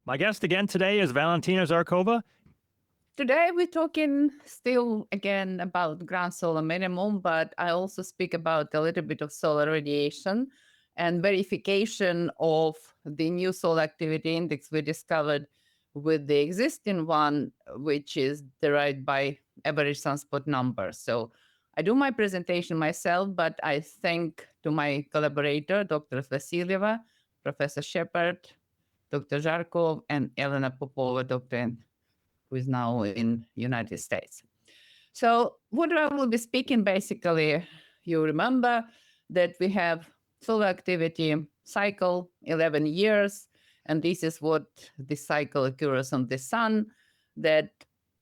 My guest again today is Valentina Zharkova. Today we're talking still again about ground solar minimum, but I also speak about a little bit of solar radiation and verification of the new solar activity index we discovered with the existing one, which is derived by average sunspot number. So I do my presentation myself, but I thank to my collaborator, Dr. Vasilyeva, Professor Shepard, Dr. Zharkov, and Elena Popova, Dr. who is now in United States. So what I will be speaking basically, you remember that we have solar activity cycle, 11 years, and this is what the cycle occurs on the sun, that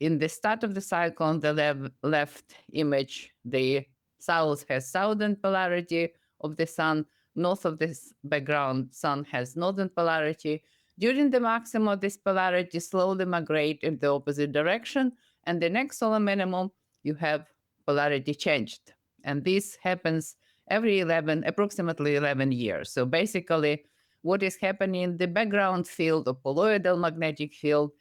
in the start of the cycle on the left image, the south has southern polarity of the sun, north of this background sun has northern polarity. During the maximum, this polarity slowly migrate in the opposite direction, and the next solar minimum, you have polarity changed. And this happens every approximately 11 years. So basically, what is happening in the background field or poloidal magnetic field,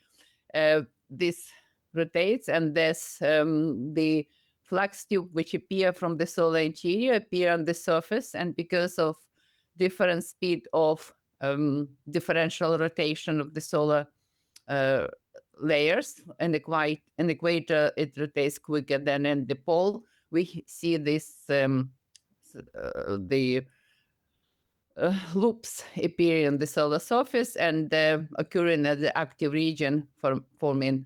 this rotates, and this the flux tube which appear from the solar interior appear on the surface, and because of different speed of differential rotation of the solar layers, and in the equator it rotates quicker than in the pole. We see this loops appear in the solar surface and occurring at the active region, forming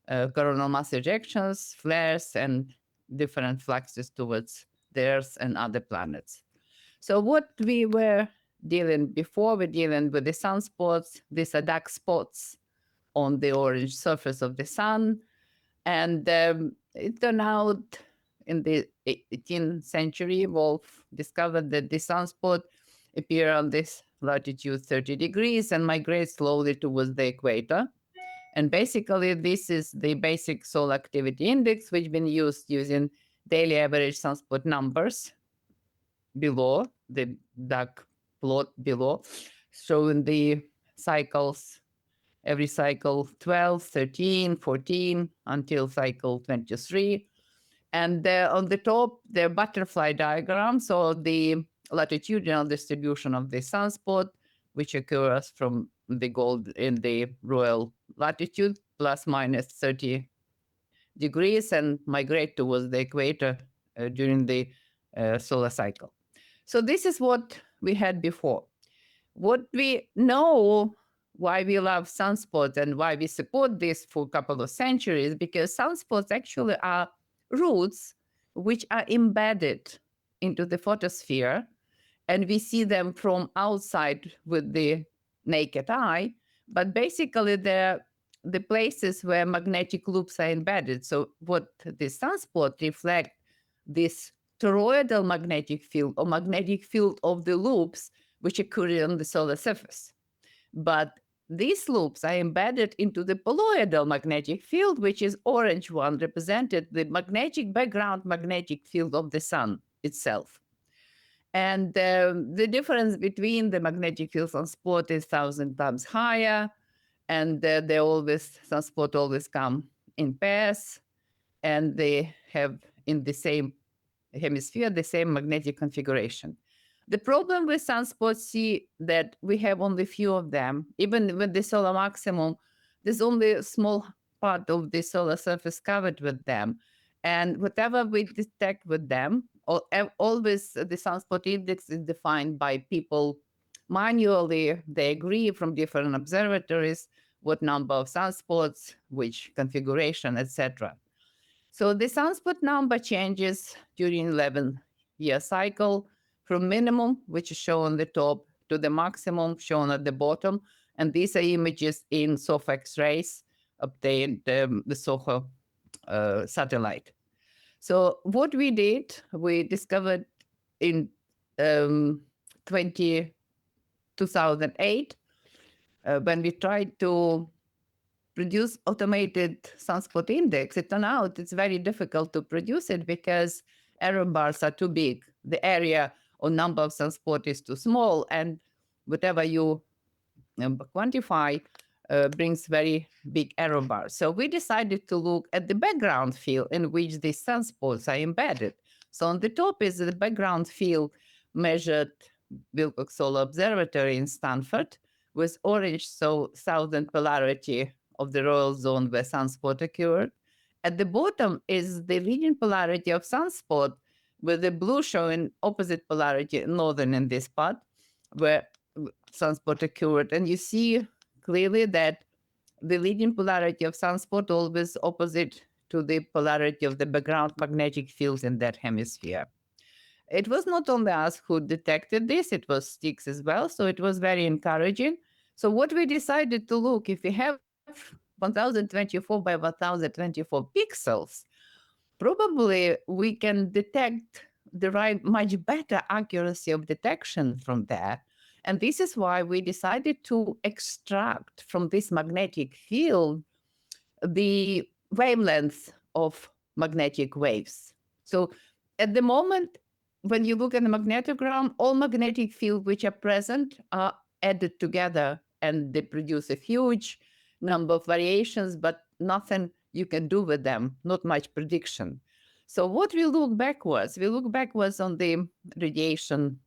coronal mass ejections, flares, and different fluxes towards the Earth and other planets. So what we were dealing before, we're dealing with the sunspots. These are dark spots on the orange surface of the sun. And it turned out in the 18th century, Wolf discovered that the sunspot appear on this latitude 30 degrees and migrate slowly towards the equator. And basically, this is the basic solar activity index, which been used using daily average sunspot numbers below, the dark plot below, showing the cycles, every cycle 12, 13, 14, until cycle 23. And on the top, the butterfly diagram, so the latitudinal distribution of the sunspot, which occurs from the gold in the royal latitude, plus minus 30 degrees, and migrate towards the equator during the solar cycle. So this is what we had before. What we know, why we love sunspots and why we support this for a couple of centuries, because sunspots actually are roots which are embedded into the photosphere, and we see them from outside with the naked eye, but basically they're the places where magnetic loops are embedded. So what the sunspot reflect, this toroidal magnetic field or magnetic field of the loops which occur on the solar surface. But these loops are embedded into the poloidal magnetic field, which is orange one, represented the magnetic background magnetic field of the sun itself. And the difference between the magnetic fields on spot is 1,000 times higher, and sunspot always come in pairs, and they have in the same hemisphere the same magnetic configuration. The problem with sunspots, see that we have only few of them. Even with the solar maximum, there's only a small part of the solar surface covered with them. And whatever we detect with them, always the sunspot index is defined by people manually. They agree from different observatories what number of sunspots, which configuration, etc. So the sunspot number changes during 11-year cycle, from minimum, which is shown on the top, to the maximum shown at the bottom. And these are images in SOHO X-rays obtained the SOHO satellite. So what we did, we discovered in 2008, when we tried to produce automated sunspot index, it turned out it's very difficult to produce it because error bars are too big. The area or number of sunspot is too small, and whatever you quantify, brings very big error bars. So we decided to look at the background field in which these sunspots are embedded. So on the top is the background field measured Wilcox Solar Observatory in Stanford with orange, so southern polarity of the royal zone where sunspot occurred. At the bottom is the leading polarity of sunspot, with the blue showing opposite polarity, northern in this part, where sunspot occurred. And you see clearly that the leading polarity of sunspot always opposite to the polarity of the background magnetic fields in that hemisphere. It was not only us who detected this, it was STIX as well. So it was very encouraging. So what we decided to look, if we have 1024 by 1024 pixels, probably we can detect, derive much better accuracy of detection from there. And this is why we decided to extract from this magnetic field the wavelength of magnetic waves. So at the moment, when you look at the magnetogram, all magnetic fields which are present are added together and they produce a huge number of variations, but nothing you can do with them, not much prediction. So what we look backwards on the radiation,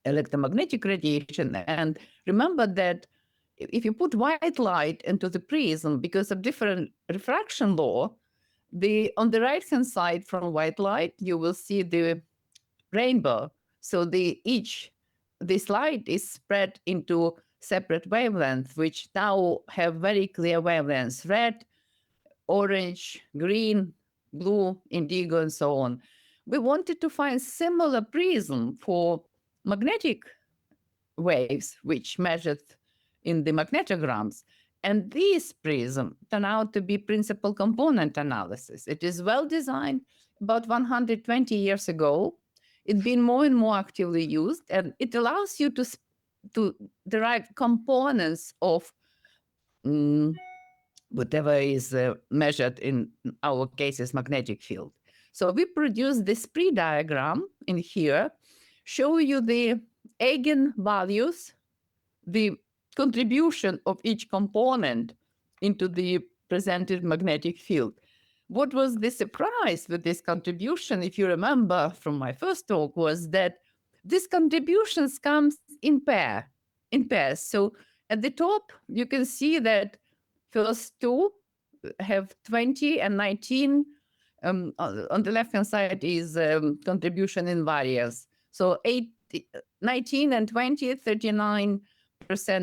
electromagnetic radiation, and remember that if you put white light into the prism because of different refraction law, on the right hand side from white light you will see the rainbow. So this light is spread into separate wavelengths, which now have very clear wavelengths: red, orange, green, blue, indigo, and so on. We wanted to find similar prism for magnetic waves, which measured in the magnetograms. And this prism turned out to be principal component analysis. It is well designed about 120 years ago. It's been more and more actively used, and it allows you to derive components of whatever is measured in our cases magnetic field. So we produce this pre-diagram in here, show you the eigenvalues, the contribution of each component into the presented magnetic field. What was the surprise with this contribution, if you remember from my first talk, was that these contributions comes in pairs. So at the top, you can see that first two have 20 and 19. On the left-hand side is contribution in variance. So 19 and 20, 39%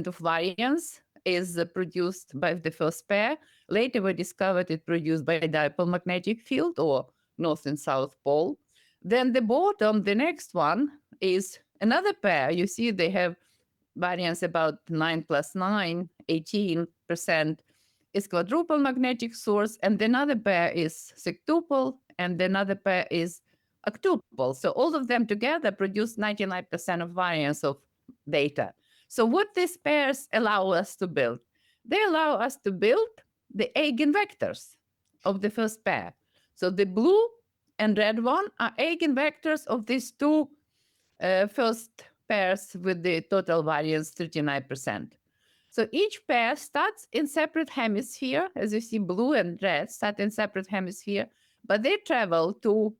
of variance is produced by the first pair. Later, we discovered it produced by a dipole magnetic field or north and south pole. Then the bottom, the next one, is another pair. You see they have variance about 9 plus 9, 18% is quadruple magnetic source, and another pair is sextuple, and another pair is octuple. So all of them together produce 99% of variance of data. So what these pairs allow us to build? They allow us to build the eigenvectors of the first pair. So the blue and red one are eigenvectors of these two first pairs with the total variance 39%. So each pair starts in separate hemisphere. As you see, blue and red start in separate hemisphere, but they travel to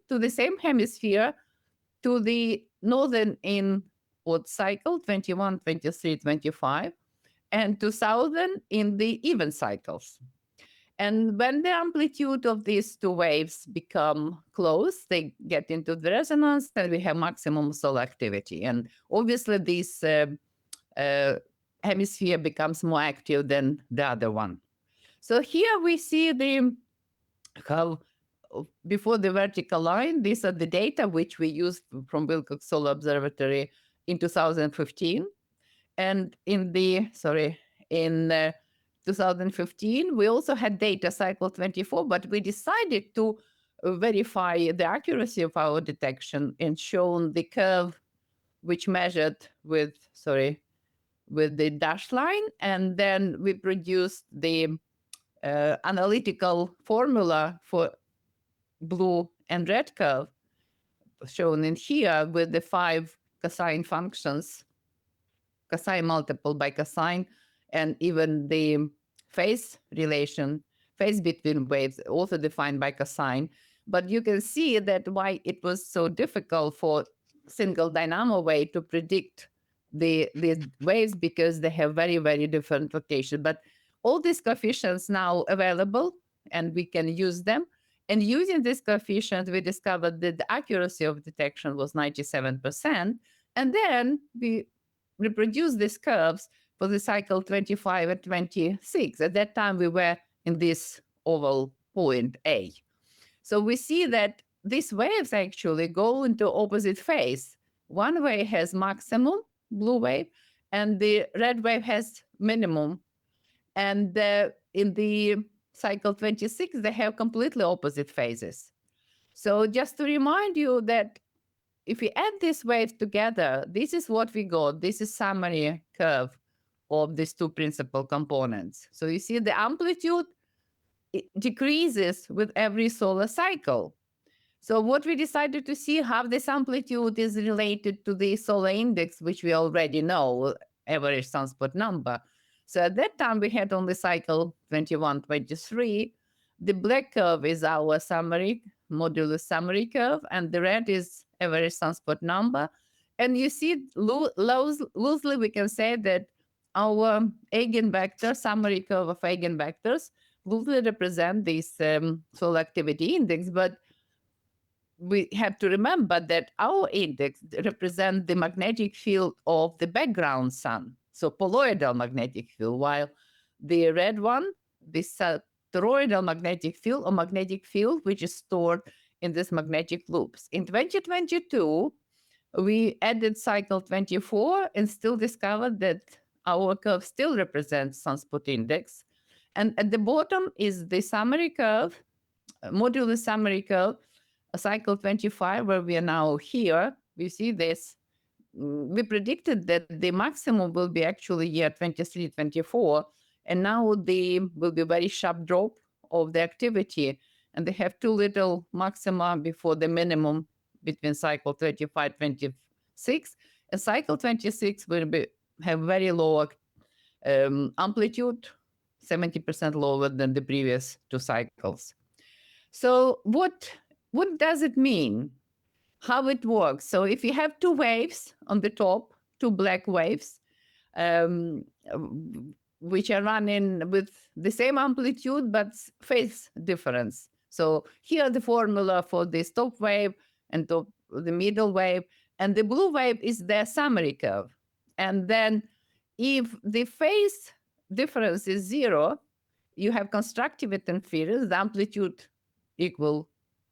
the same hemisphere, to the northern in odd cycle, 21, 23, 25, and to southern in the even cycles. And when the amplitude of these two waves become close, they get into the resonance, and we have maximum solar activity. And obviously, this hemisphere becomes more active than the other one. So here we see how before the vertical line, these are the data which we used from Wilcox Solar Observatory in 2015. And in 2015, we also had data cycle 24, but we decided to verify the accuracy of our detection and shown the curve which measured with the dashed line. And then we produced the analytical formula for blue and red curve shown in here with the 5 cosine functions, cosine multiple by cosine, and even the phase relation, phase between waves, also defined by cosine. But you can see that why it was so difficult for single dynamo wave to predict the waves, because they have very, very different rotation. But all these coefficients now available, and we can use them. And using this coefficient, we discovered that the accuracy of detection was 97%. And then we reproduced these curves for the cycle 25 and 26. At that time, we were in this oval point A. So we see that these waves actually go into opposite phase. One wave has maximum, blue wave, and the red wave has minimum. And in the cycle 26, they have completely opposite phases. So just to remind you that if we add these waves together, this is what we got. This is summary curve of these two principal components. So you see the amplitude, it decreases with every solar cycle. So what we decided to see how this amplitude is related to the solar index, which we already know, average sunspot number. So at that time, we had only cycle 21, 23. The black curve is our summary, modulus summary curve, and the red is average sunspot number. And you see, loosely, we can say that our eigenvector, summary curve of eigenvectors, loosely represent this solar activity index, but we have to remember that our index represents the magnetic field of the background sun, so poloidal magnetic field, while the red one, this toroidal magnetic field, or magnetic field, which is stored in these magnetic loops. In 2022, we added cycle 24 and still discovered that our curve still represents sunspot index. And at the bottom is the summary curve, modulus summary curve, cycle 25, where we are now here. We see this. We predicted that the maximum will be actually year 23, 24, and now they will be very sharp drop of the activity, and they have too little maxima before the minimum between cycle 25, 26, and cycle 26 will have very low amplitude, 70% lower than the previous two cycles. So what does it mean? How it works? So if you have two waves on the top, two black waves, which are running with the same amplitude but phase difference. So here the formula for the top wave and the middle wave, and the blue wave is their summary curve. And then if the phase difference is 0, you have constructive interference, the amplitude equal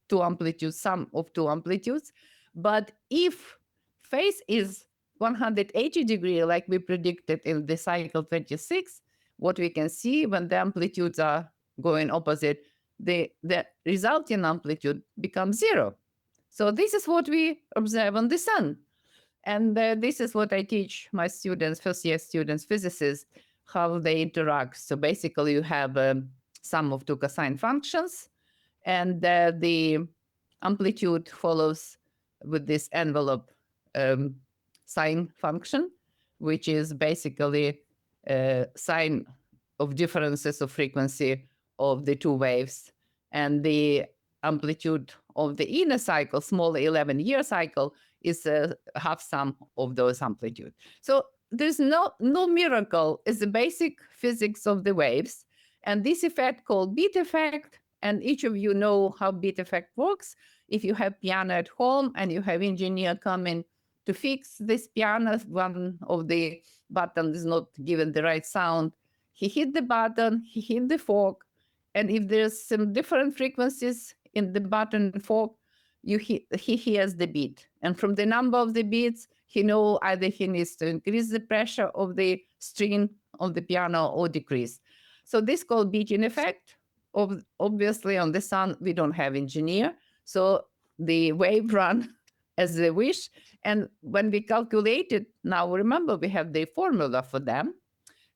two amplitudes, sum of two amplitudes. But if phase is 180 degrees, like we predicted in the cycle 26, what we can see when the amplitudes are going opposite, the resulting amplitude becomes 0. So this is what we observe on the sun. And this is what I teach my students, first-year students, physicists, how they interact. So basically, you have sum of two cosine functions, and the amplitude follows with this envelope sine function, which is basically sine of differences of frequency of the two waves. And the amplitude of the inner cycle, small 11-year cycle, is a half sum of those amplitude. So there's no miracle. It's the basic physics of the waves. And this effect called beat effect, and each of you know how beat effect works. If you have piano at home and you have engineer coming to fix this piano, one of the buttons is not given the right sound, he hit the button, he hit the fork, and if there's some different frequencies in the button and fork, he hears the beat. And from the number of the beats, he knows either he needs to increase the pressure of the string of the piano or decrease. So this is called beating effect. Obviously, on the sun, we don't have engineer. So the wave run as they wish. And when we calculated, now remember, we have the formula for them.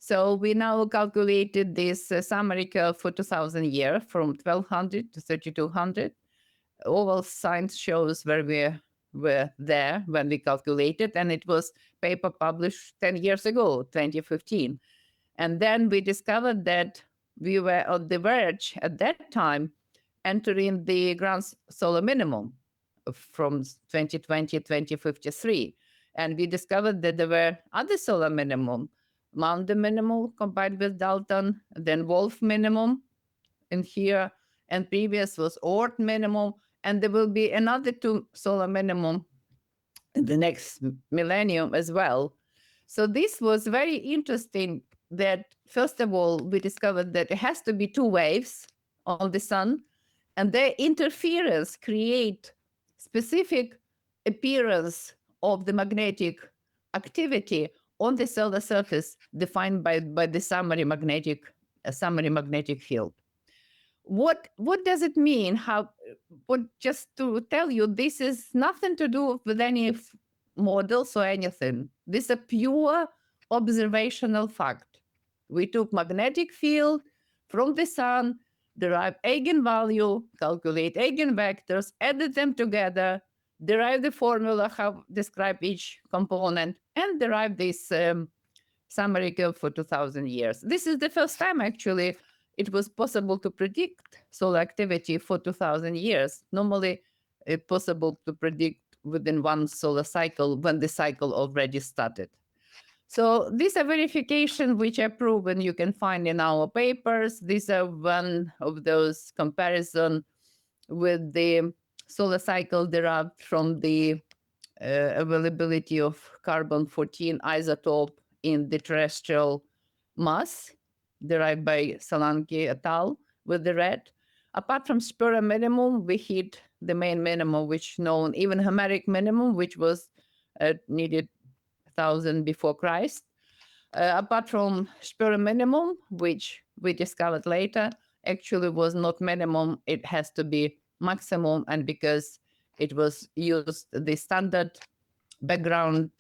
So we now calculated this summary curve for 2000 year from 1200 to 3200. Oval science shows where we were there when we calculated, and it was paper published 10 years ago, 2015. And then we discovered that we were on the verge at that time entering the ground solar minimum from 2020 2053. And we discovered that there were other solar minimum, Maunder minimum combined with Dalton, then Wolf minimum in here, and previous was Oort minimum, and there will be another two solar minimum in the next millennium as well. So this was very interesting that, first of all, we discovered that it has to be two waves on the sun, and their interference create specific appearance of the magnetic activity on the solar surface defined by the summary magnetic field. What does it mean? Just to tell you, this is nothing to do with any models or anything. This is a pure observational fact. We took magnetic field from the sun, derive eigenvalue, calculate eigenvectors, added them together, derive the formula, how describe each component, and derive this summary curve for 2000 years. This is the first time actually it was possible to predict solar activity for 2000 years. Normally, it's possible to predict within one solar cycle when the cycle already started. So these are verification which are proven you can find in our papers. These are one of those comparison with the solar cycle derived from the availability of carbon-14 isotope in the terrestrial mass derived by Solanki et al. With the red. Apart from Spira minimum, we hit the main minimum, which known even Homeric minimum, which was needed 1000 before Christ. Apart from Spira minimum, which we discovered later, actually was not minimum, it has to be maximum, and because it was used the standard background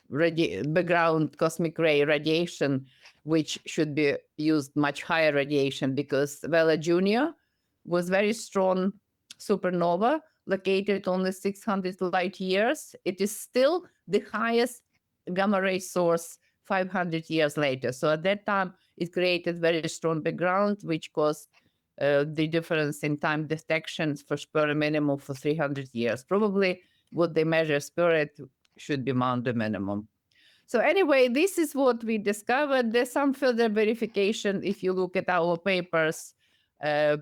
background cosmic ray radiation, which should be used much higher radiation, because Vela Junior was very strong supernova located only 600 light years. It is still the highest gamma ray source 500 years later. So at that time, it created very strong background, which caused the difference in time detections for Spira minimum for 300 years. Probably what they measure spirit should be Maunder minimum. So anyway, this is what we discovered. There's some further verification. If you look at our papers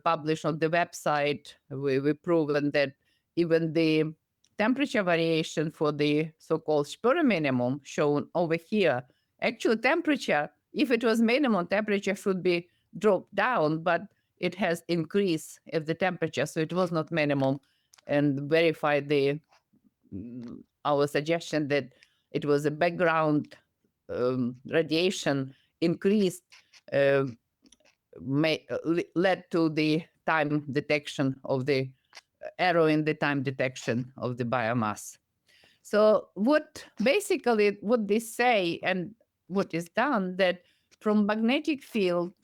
published on the website, we've proven that even the temperature variation for the so-called Spira minimum shown over here, actual temperature, if it was minimum, temperature should be dropped down, but it has increased if the temperature, so it was not minimum, and verified our suggestion that it was a background radiation increased led to the time detection of the error in the time detection of the biomass. So what this say and what is done, that from magnetic field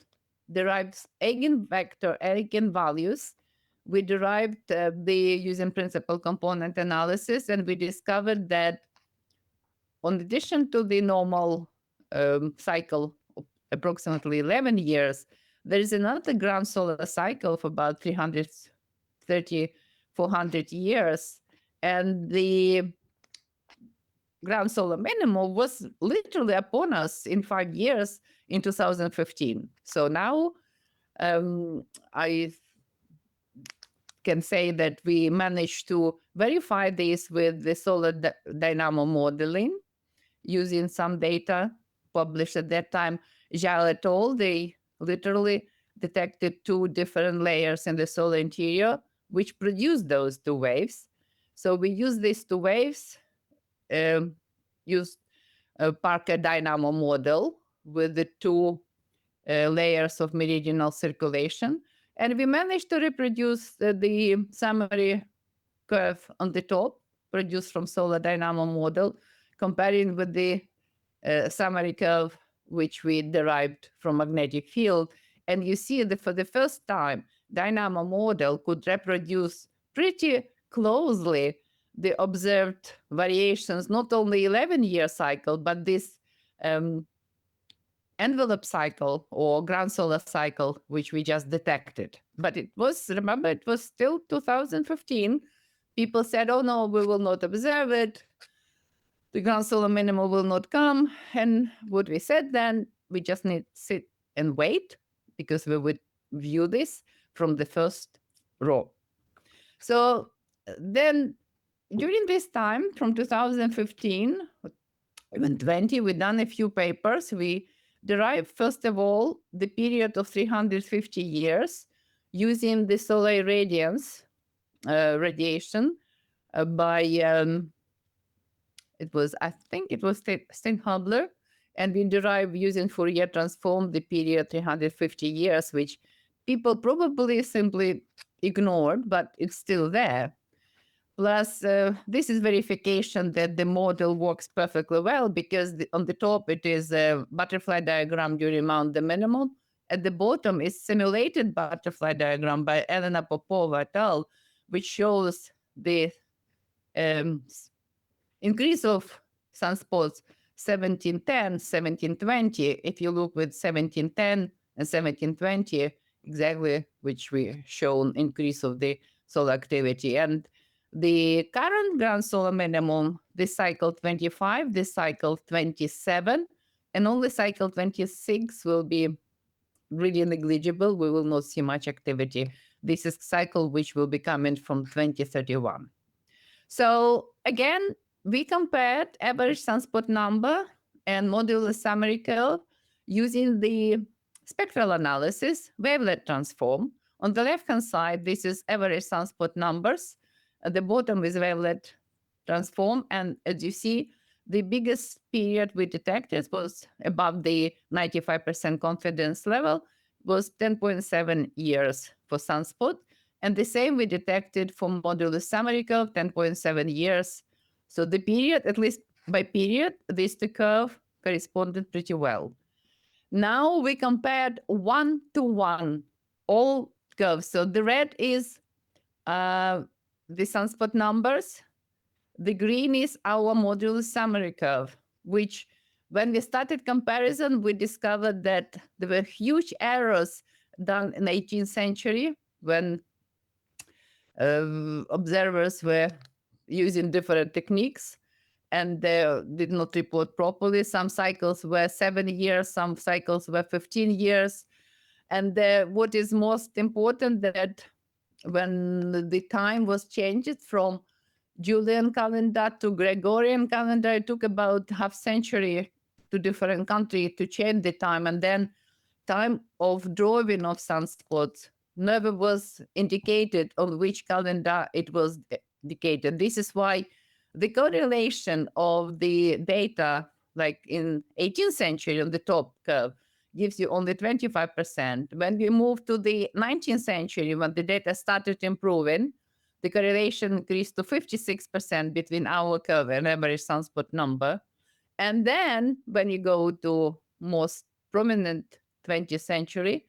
derives eigenvalues. We derived using principal component analysis, and we discovered that in addition to the normal cycle of approximately 11 years, there is another ground solar cycle of about 330, 400 years. And the ground solar minimum was literally upon us in 5 years in 2015. So now I can say that we managed to verify this with the solar dynamo modeling using some data published at that time. Zhao et al., they literally detected 2 different layers in the solar interior, which produced those 2 waves. So we used these 2 waves, used a Parker dynamo model with the 2 layers of meridional circulation. And we managed to reproduce the summary curve on the top, produced from solar dynamo model, comparing with the summary curve which we derived from magnetic field. And you see that for the first time, dynamo model could reproduce pretty closely the observed variations, not only 11-year cycle, but this um, envelope cycle or ground solar cycle, which we just detected. But it was still 2015. People said, oh no, we will not observe it. The ground solar minimum will not come. And what we said then, we just need to sit and wait because we would view this from the first row. So then during this time, from 2015, even 20, we've done a few papers. We derived, first of all, the period of 350 years using the solar irradiance radiation by, I think it was Steinhubler, and we derived using Fourier transform the period 350 years, which people probably simply ignored, but it's still there. Plus, this is verification that the model works perfectly well because on the top it is a butterfly diagram during Mount the minimum. At the bottom is simulated butterfly diagram by Elena Popova et al., which shows the increase of sunspots 1710, 1720. If you look with 1710 and 1720, exactly which we shown increase of the solar activity. And the current ground solar minimum, this cycle 25, this cycle 27, and only cycle 26 will be really negligible. We will not see much activity. This is cycle which will be coming from 2031. So again, we compared average sunspot number and modular summary curve using the spectral analysis wavelet transform. On the left-hand side, this is average sunspot numbers. At the bottom is wavelet transform. And as you see, the biggest period we detected was above the 95% confidence level, was 10.7 years for sunspot. And the same we detected for modular summary curve, 10.7 years. So the period, at least by period, these two curves corresponded pretty well. Now we compared 1-to-1 all curves. So the red is the sunspot numbers. The green is our modular summary curve, which when we started comparison, we discovered that there were huge errors done in the 18th century when observers were using different techniques and they did not report properly. Some cycles were 7 years, some cycles were 15 years. And what is most important that when the time was changed from Julian calendar to Gregorian calendar, it took about half century to different countries to change the time. And then time of drawing of sunspots never was indicated on which calendar it was indicated. This is why the correlation of the data, like in 18th century on the top curve, gives you only 25%. When we move to the 19th century, when the data started improving, the correlation increased to 56% between our curve and average sunspot number. And then when you go to most prominent 20th century,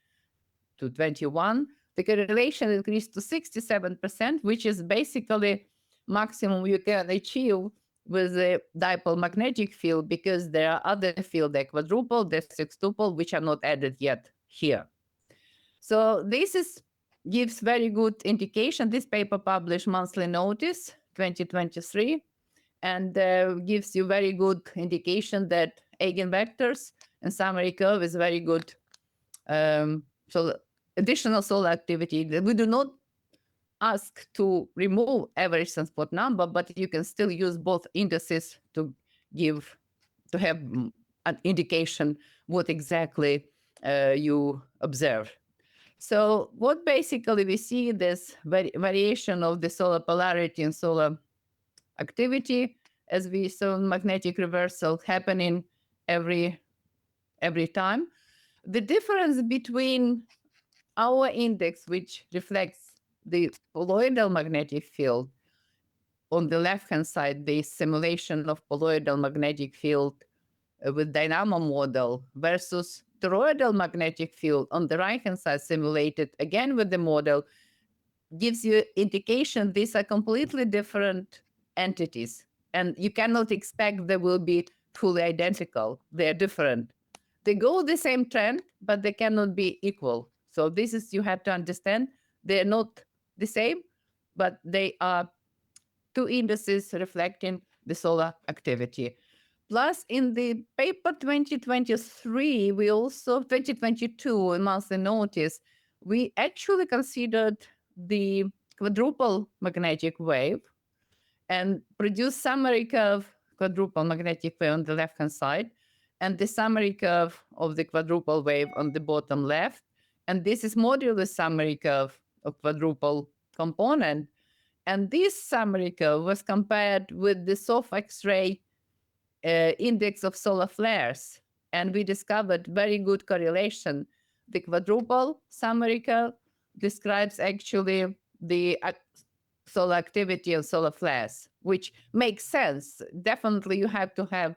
to 21, the correlation increased to 67%, which is basically maximum you can achieve with the dipole magnetic field because there are other fields like quadruple, the sextuple, which are not added yet here. So this gives very good indication. This paper published monthly notice 2023 and gives you very good indication that eigenvectors and summary curve is very good. So additional solar activity. We do not ask to remove average sunspot number, but you can still use both indices to have an indication what exactly you observe. So what basically we see this variation of the solar polarity and solar activity as we saw magnetic reversal happening every time. The difference between our index, which reflects the poloidal magnetic field, on the left-hand side, the simulation of poloidal magnetic field with dynamo model versus toroidal magnetic field on the right-hand side simulated again with the model, gives you indication these are completely different entities. And you cannot expect there will be fully identical. They're different. They go the same trend, but they cannot be equal. So this is, you have to understand, they're not the same, but they are two indices reflecting the solar activity. Plus, in the paper 2023, we also, 2022, in monthly notice, we actually considered the quadruple magnetic wave and produced summary curve, quadruple magnetic wave on the left-hand side, and the summary curve of the quadruple wave on the bottom left. And this is modulus summary curve of quadruple component. And this summary curve was compared with the soft X-ray index of solar flares. And we discovered very good correlation. The quadruple summary curve describes actually the solar activity of solar flares, which makes sense. Definitely you have to have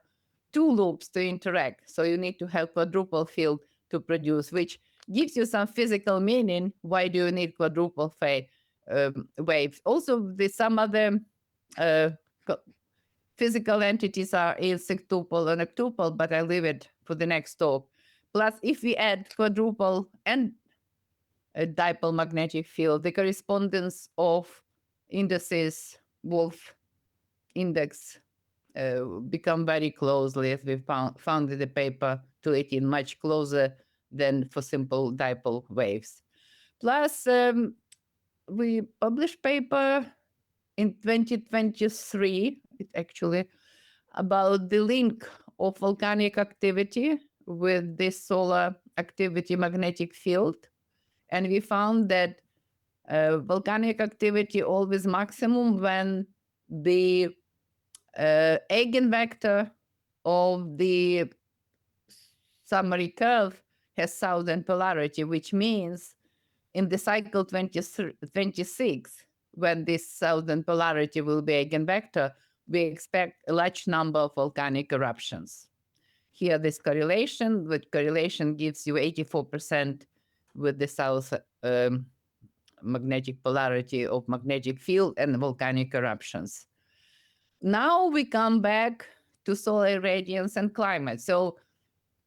two loops to interact. So you need to have quadruple field to produce, which gives you some physical meaning. Why do you need quadruple waves? Also, some other physical entities are in sextuple and octuple, but I leave it for the next talk. Plus, if we add quadruple and a dipole magnetic field, the correspondence of indices, Wolf index, become very closely, as we found in the paper 218, much closer than for simple dipole waves. Plus, we published paper in 2023, actually, about the link of volcanic activity with this solar activity magnetic field. And we found that volcanic activity always maximum when the eigenvector of the summary curve has southern polarity, which means in the cycle 26, when this southern polarity will be eigenvector, we expect a large number of volcanic eruptions. Here, this correlation, with correlation gives you 84% with the south magnetic polarity of magnetic field and volcanic eruptions. Now we come back to solar irradiance and climate. So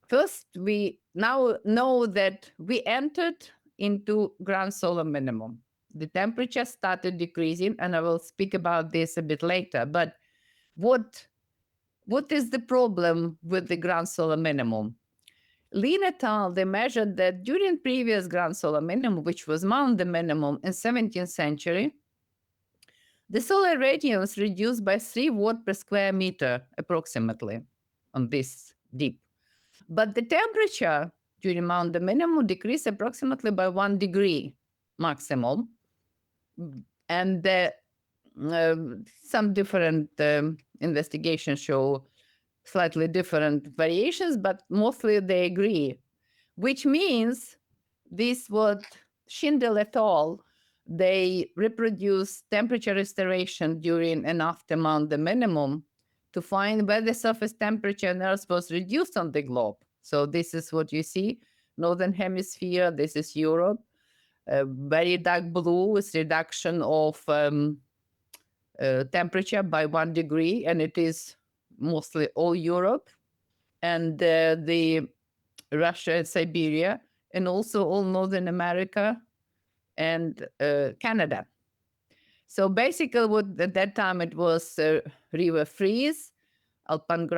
first, we now know that we entered into grand solar minimum. The temperature started decreasing, and I will speak about this a bit later. But what is the problem with the grand solar minimum? Lin et al., they measured that during previous grand solar minimum, which was Mount the minimum in 17th century, the solar radiance reduced by 3 watt per square meter approximately on this deep. But the temperature during Mount the minimum decreased approximately by 1 degree maximum. And some different investigations show slightly different variations, but mostly they agree, which means this what Schindel et al., they reproduce temperature restoration during and after Mount the minimum to find where the surface temperature on Earth was reduced on the globe. So this is what you see, Northern Hemisphere, this is Europe. Very dark blue is reduction of temperature by 1 degree, and it is mostly all Europe, and the Russia and Siberia, and also all Northern America and Canada. So basically, what at that time it was river freeze, Alpine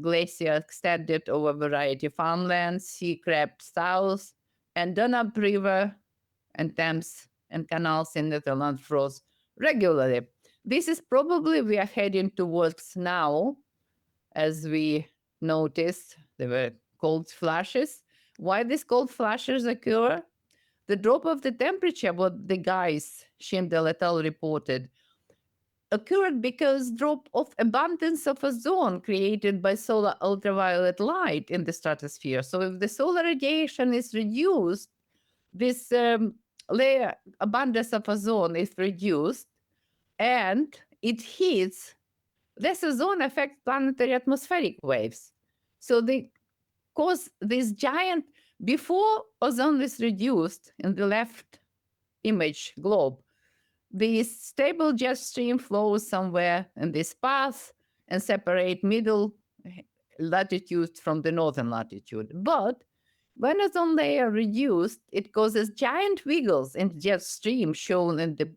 glacier extended over a variety of farmlands, sea crept south, and Danube River and Thames and canals in Netherlands froze regularly. This is probably we are heading towards now, as we noticed, there were cold flashes. Why these cold flashes occur? The drop of the temperature, what the guys, Schindel et al. Reported, occurred because drop of abundance of ozone created by solar ultraviolet light in the stratosphere. So if the solar radiation is reduced, this layer abundance of ozone is reduced, and it hits. This ozone affects planetary atmospheric waves. So they cause this giant, before ozone is reduced in the left image globe, the stable jet stream flows somewhere in this path and separate middle latitude from the northern latitude. But when ozone layer reduced, it causes giant wiggles in the jet stream shown in the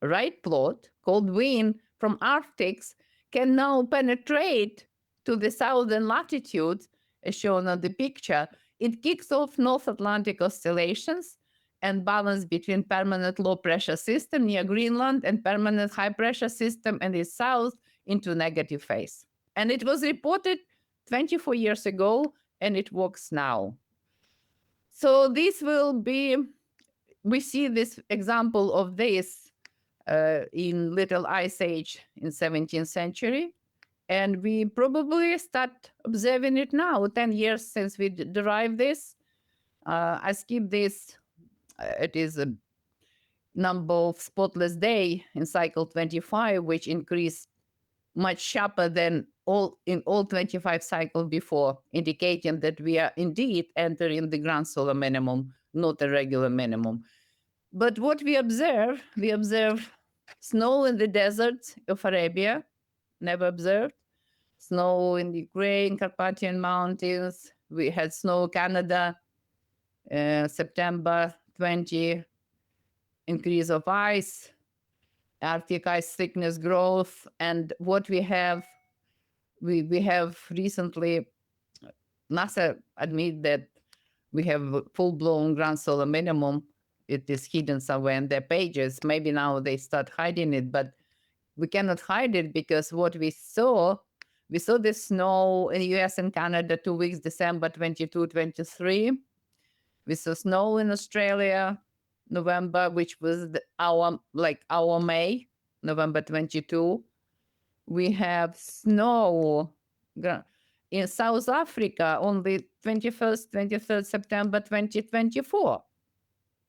right plot. Cold wind from Arctics can now penetrate to the southern latitudes, as shown on the picture. It kicks off North Atlantic oscillations and balance between permanent low pressure system near Greenland and permanent high pressure system in the south into negative phase. And it was reported 24 years ago, and it works now. So this will be, we see this example of this in Little Ice Age in 17th century. And we probably start observing it now, 10 years since we derived this. I skip this. It is a number of spotless day in cycle 25, which increased much sharper than all 25 cycles before, indicating that we are indeed entering the grand solar minimum, not a regular minimum. But what we observe snow in the deserts of Arabia, never observed. Snow in the Ukraine, Carpathian Mountains. We had snow Canada, September 20, increase of ice, Arctic ice thickness growth. And what we have, we have recently, NASA admit that we have a full-blown grand solar minimum. It is hidden somewhere in their pages. Maybe now they start hiding it, but we cannot hide it because what we saw the snow in the US and Canada 2 weeks, December 22, 23. We saw snow in Australia, November, which was our May, November 22. We have snow in South Africa only 21st, 23rd September 2024.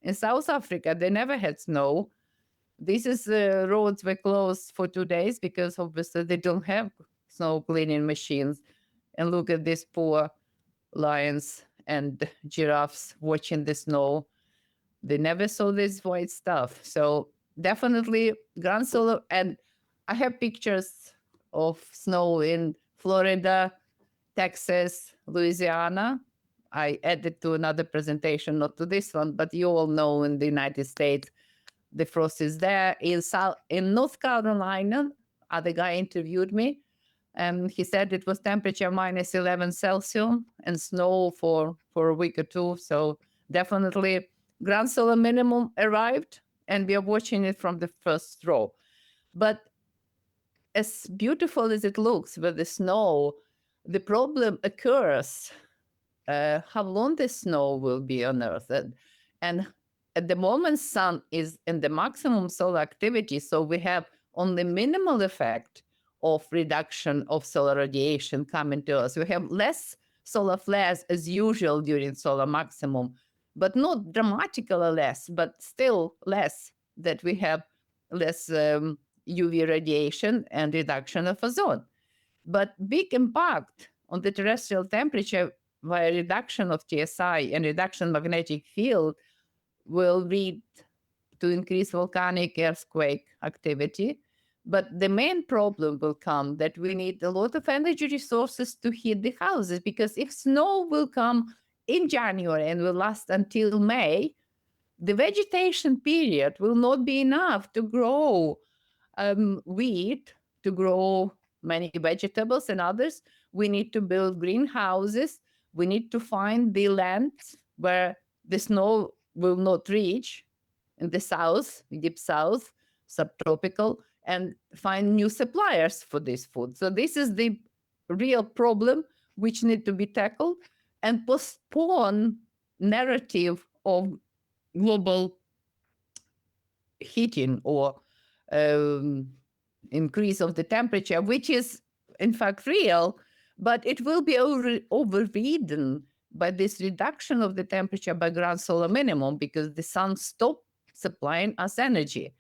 In South Africa, they never had snow. This is roads were closed for 2 days because obviously they don't have snow cleaning machines. And look at these poor lions and giraffes watching the snow. They never saw this white stuff. So definitely grand solar. And I have pictures of snow in Florida, Texas, Louisiana. I added to another presentation, not to this one, but you all know in the United States, the frost is there. In North Carolina, other guy interviewed me, and he said it was temperature minus 11 Celsius and snow for a week or two. So definitely grand solar minimum arrived, and we are watching it from the first row. But as beautiful as it looks with the snow, the problem occurs how long the snow will be on Earth. And at the moment, sun is in the maximum solar activity, so we have only minimal effect of reduction of solar radiation coming to us. We have less solar flares as usual during solar maximum, but not dramatically less, but still less, that we have less UV radiation and reduction of ozone. But big impact on the terrestrial temperature via reduction of TSI and reduction magnetic field will lead to increased volcanic earthquake activity. But the main problem will come that we need a lot of energy resources to heat the houses, because if snow will come in January and will last until May, the vegetation period will not be enough to grow wheat, to grow many vegetables and others. We need to build greenhouses. We need to find the lands where the snow will not reach in the south, deep south, subtropical, and find new suppliers for this food. So this is the real problem which need to be tackled, and postpone narrative of global heating or increase of the temperature, which is in fact real, but it will be overridden by this reduction of the temperature by grand solar minimum, because the sun stopped supplying us energy.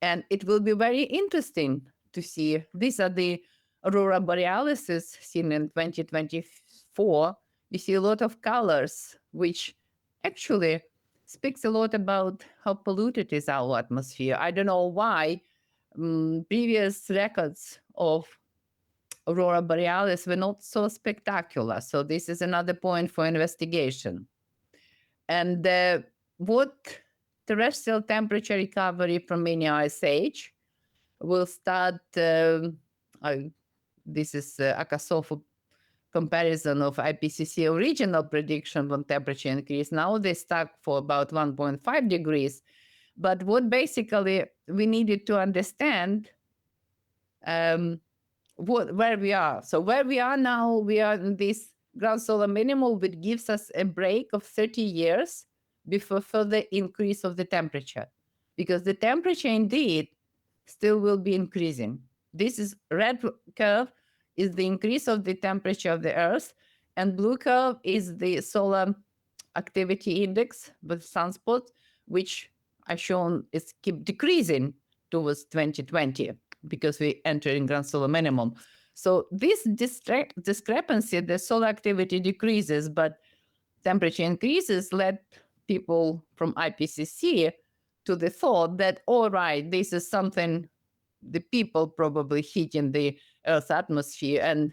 And it will be very interesting to see. These are the aurora borealis seen in 2024. We see a lot of colors, which actually speaks a lot about how polluted is our atmosphere. I don't know why previous records of aurora borealis were not so spectacular. So this is another point for investigation. And what terrestrial temperature recovery from mini ice age will start. This is Akasov comparison of IPCC original prediction on temperature increase. Now they stuck for about 1.5 degrees. But what basically we needed to understand where we are. So where we are now, we are in this ground solar minimum, which gives us a break of 30 years before further increase of the temperature, because the temperature indeed still will be increasing. This is red curve is the increase of the temperature of the Earth, and blue curve is the solar activity index with sunspot, which I shown is keep decreasing towards 2020 because we enter in grand solar minimum. So this discrepancy, the solar activity decreases, but temperature increases, led people from IPCC to the thought that, all right, this is something the people probably heating the Earth's atmosphere and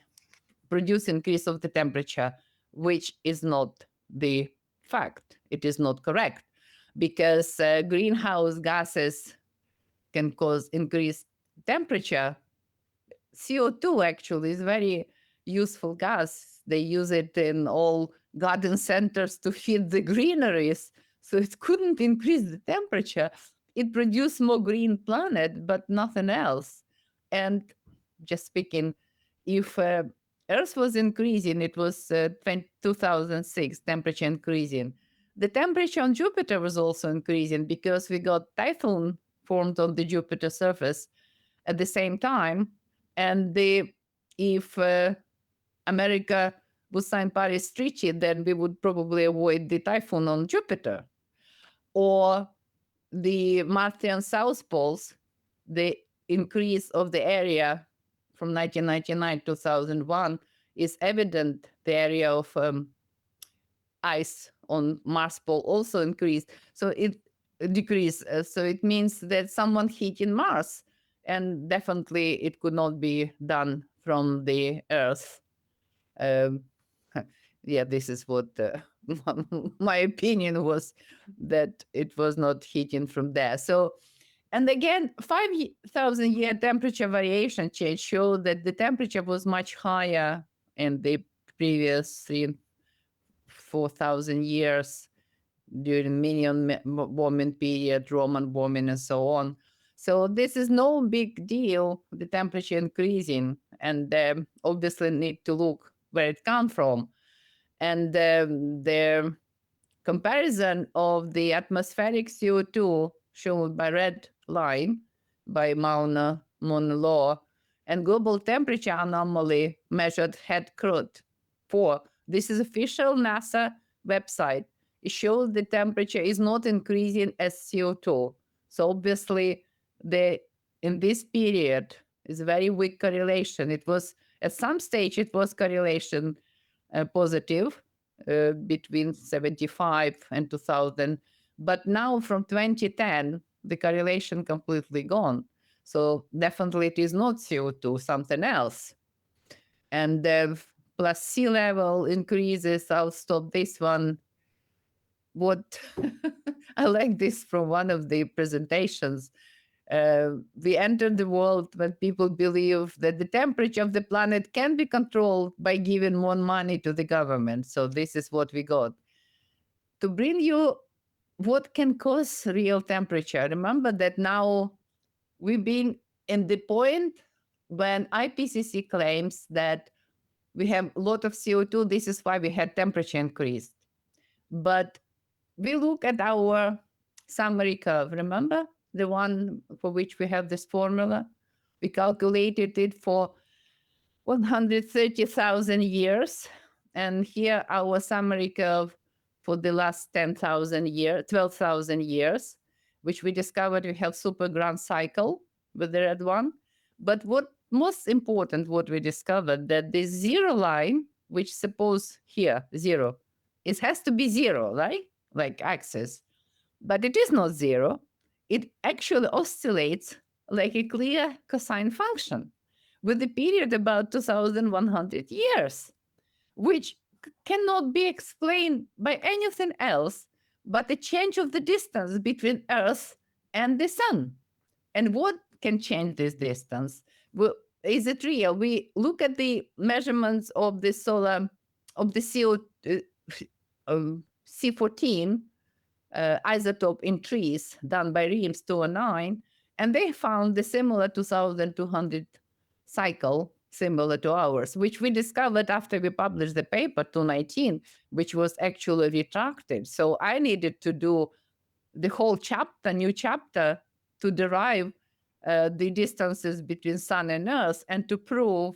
produce increase of the temperature, which is not the fact. It is not correct, because greenhouse gases can cause increased temperature. CO2 actually is very useful gas. They use it in all garden centers to feed the greeneries. So it couldn't increase the temperature. It produced more green planet, but nothing else. And just speaking, if Earth was increasing, it was 2006, temperature increasing. The temperature on Jupiter was also increasing because we got typhoon formed on the Jupiter surface at the same time. And if America would sign Paris Treaty, then we would probably avoid the typhoon on Jupiter. Or the Martian South Poles, the increase of the area from 1999 to 2001 is evident. The area of ice on Mars pole also increased. So it decreased. So it means that someone heating Mars, and definitely it could not be done from the Earth. Yeah, this is what my opinion was, that it was not heating from there. So, and again, 5,000 year temperature variation change showed that the temperature was much higher in the previous 4,000 years during Minion warming period, Roman warming, and so on. So this is no big deal, the temperature increasing, and obviously need to look where it comes from. And the comparison of the atmospheric CO2 shown by red line by Mauna law and global temperature anomaly measured head crud 4. This is official NASA website. It shows the temperature is not increasing as CO2. So obviously, in this period is a very weak correlation. It was at some stage it was correlation positive between 75 and 2000, but now from 2010 the correlation completely gone. So definitely it is not CO2, something else. And plus sea level increases. I'll stop this one. What I like this from one of the presentations. We entered the world when people believe that the temperature of the planet can be controlled by giving more money to the government. So this is what we got. To bring you what can cause real temperature. Remember that now we've been in the point when IPCC claims that we have a lot of CO2. This is why we had temperature increased. But we look at our summary curve. Remember the one for which we have this formula? We calculated it for 130,000 years. And here our summary curve for the last 10,000 years, 12,000 years, which we discovered we have super grand cycle with the red one. But what most important, what we discovered, that this zero line, which suppose here, zero, it has to be zero, right? Like axis. But it is not zero. It actually oscillates like a clear cosine function, with a period about 2,100 years, which cannot be explained by anything else but the change of the distance between Earth and the Sun. And what can change this distance? Well, is it real? We look at the measurements of the C14 isotope in trees done by Reams 209, and they found the similar 2,200 cycle similar to ours, which we discovered after we published the paper 219, which was actually retracted. So I needed to do the whole chapter, new chapter, to derive the distances between Sun and Earth and to prove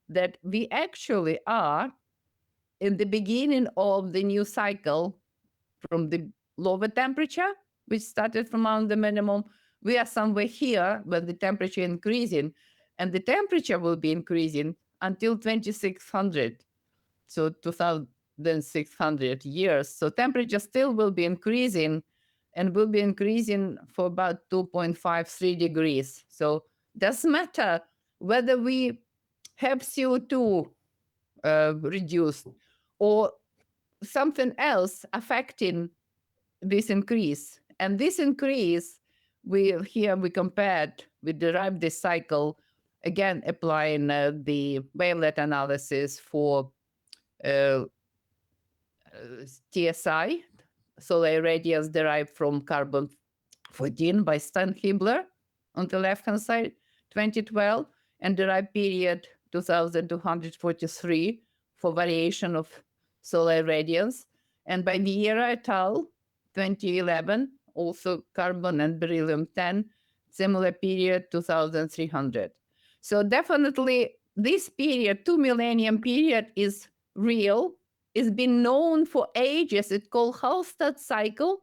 that we actually are in the beginning of the new cycle from the lower temperature, which started from around the minimum. We are somewhere here where the temperature increasing, and the temperature will be increasing until 2600, so 2600 years. So temperature still will be increasing, and will be increasing for about 2.53 degrees. So doesn't matter whether we have CO2 reduced or something else affecting this increase. And this increase, we compared, we derived this cycle, again, applying the wavelet analysis for TSI, solar radiance derived from carbon 14 by Stan Hibbeler on the left-hand side, 2012, and derived period 2243 for variation of solar radiance. And by Vieira et al., 2011, also carbon and beryllium-10, similar period, 2300. So definitely this period, 2 millennium period, is real. It's been known for ages. It's called Hallstatt cycle.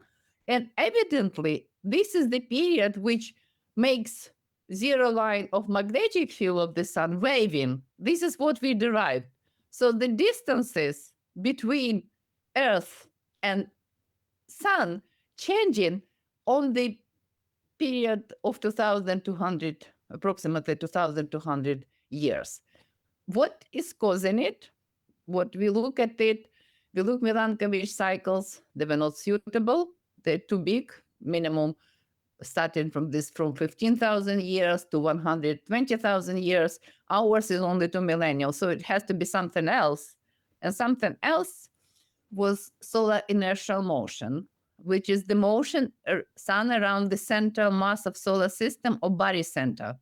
And evidently, this is the period which makes zero line of magnetic field of the sun waving. This is what we derived. So the distances between Earth and Sun changing on the period of 2,200, approximately 2,200 years. What is causing it? What we look at it, we look Milankovitch cycles. They were not suitable. They're too big, minimum starting from 15,000 years to 120,000 years. Ours is only 2 millennial, so it has to be something else. And something else was solar inertial motion, which is the motion sun around the central mass of solar system or barycenter,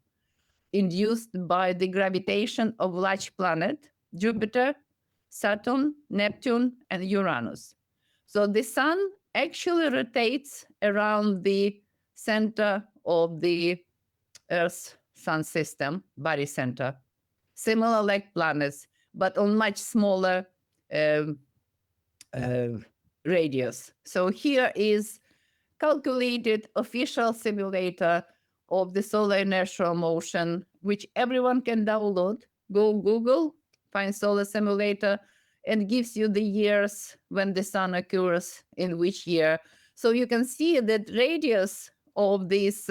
induced by the gravitation of large planet, Jupiter, Saturn, Neptune, and Uranus. So the sun actually rotates around the center of the Earth's sun system, barycenter, similar like planets, but on much smaller radius. So here is calculated official simulator of the solar inertial motion, which everyone can download. Go Google, find solar simulator, and gives you the years when the sun occurs in which year. So you can see that radius of this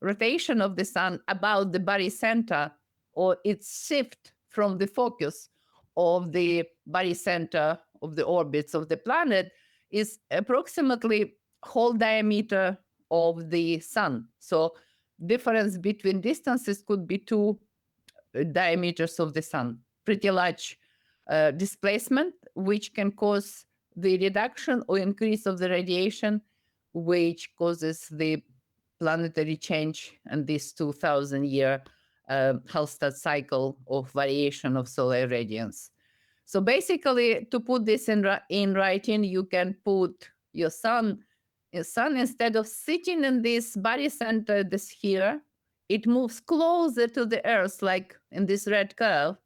rotation of the sun about the barycenter, or its shift from the focus of the barycenter of the orbits of the planet, is approximately whole diameter of the sun. So difference between distances could be 2 diameters of the sun. Pretty large displacement, which can cause the reduction or increase of the radiation, which causes the planetary change and this 2,000-year Hallstatt cycle of variation of solar radiance. So basically, to put this in writing, you can put your sun instead of sitting in this barycenter, this here, it moves closer to the Earth, like in this red curve.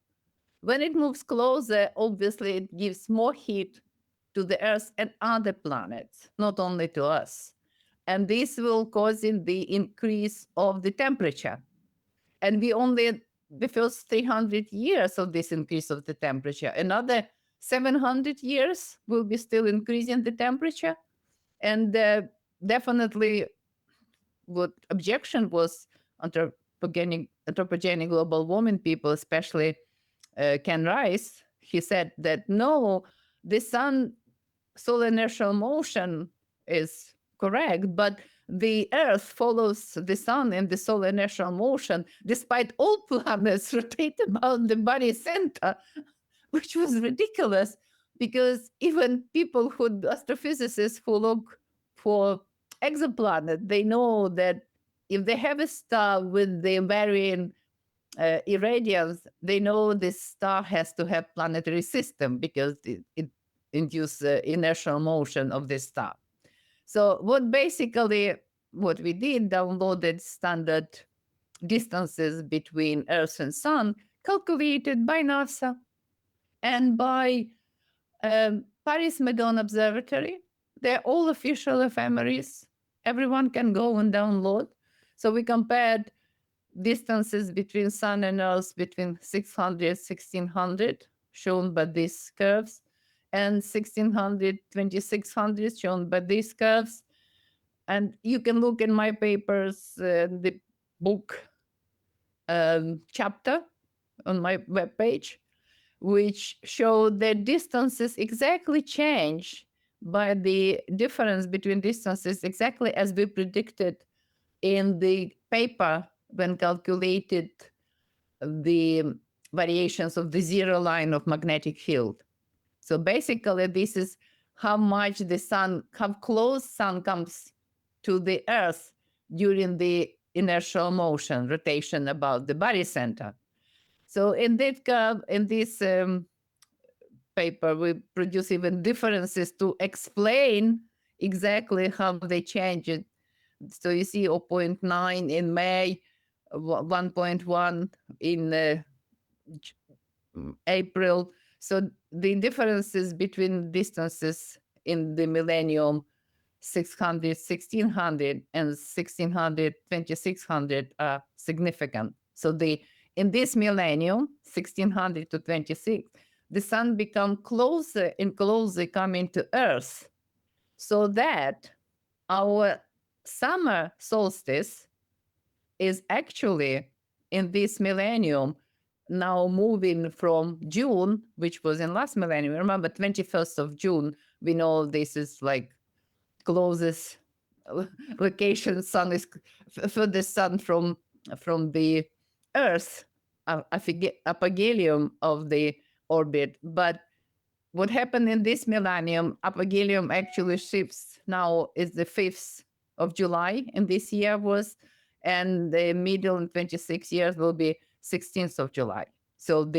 When it moves closer, obviously it gives more heat to the Earth and other planets, not only to us. And this will cause the increase of the temperature. And we only the first 300 years of this increase of the temperature. Another 700 years will be still increasing the temperature. And definitely what objection was under anthropogenic global warming people, especially Ken Rice, he said that no, the sun solar inertial motion is correct, but the Earth follows the sun in the solar inertial motion, despite all planets rotate about the body center, which was ridiculous because even people astrophysicists who look for exoplanet, they know that if they have a star with the varying irradiance, they know this star has to have planetary system because it induces inertial motion of this star. So what we did, downloaded standard distances between Earth and Sun, calculated by NASA and by Paris-Meudon Observatory. They're all official ephemeris. Everyone can go and download. So we compared distances between Sun and Earth between 600, 1600, shown by these curves, and 1600, 2600, shown by these curves. And you can look in my papers, the book chapter on my webpage, which show that distances exactly change by the difference between distances exactly as we predicted in the paper when calculated the variations of the zero line of magnetic field. So basically, this is how much the sun, how close sun comes to the Earth during the inertial motion, rotation about the body center. So in this paper, we produce even differences to explain exactly how they change it. So you see 0.9 in May, 1.1 in April. So the differences between distances in the millennium 600, 1600 and 1600, 2600 are significant. So in this millennium, 1600 to 26, the sun become closer and closer coming to Earth, so that our summer solstice is actually in this millennium now moving from June, which was in last millennium. Remember, 21st of June, we know this is like closest location sun is furthest sun from the Earth, apogelium of the orbit. But what happened in this millennium, apogelium actually shifts now is the 5th of July in this year was, and the middle in 26 years will be 16th of July. So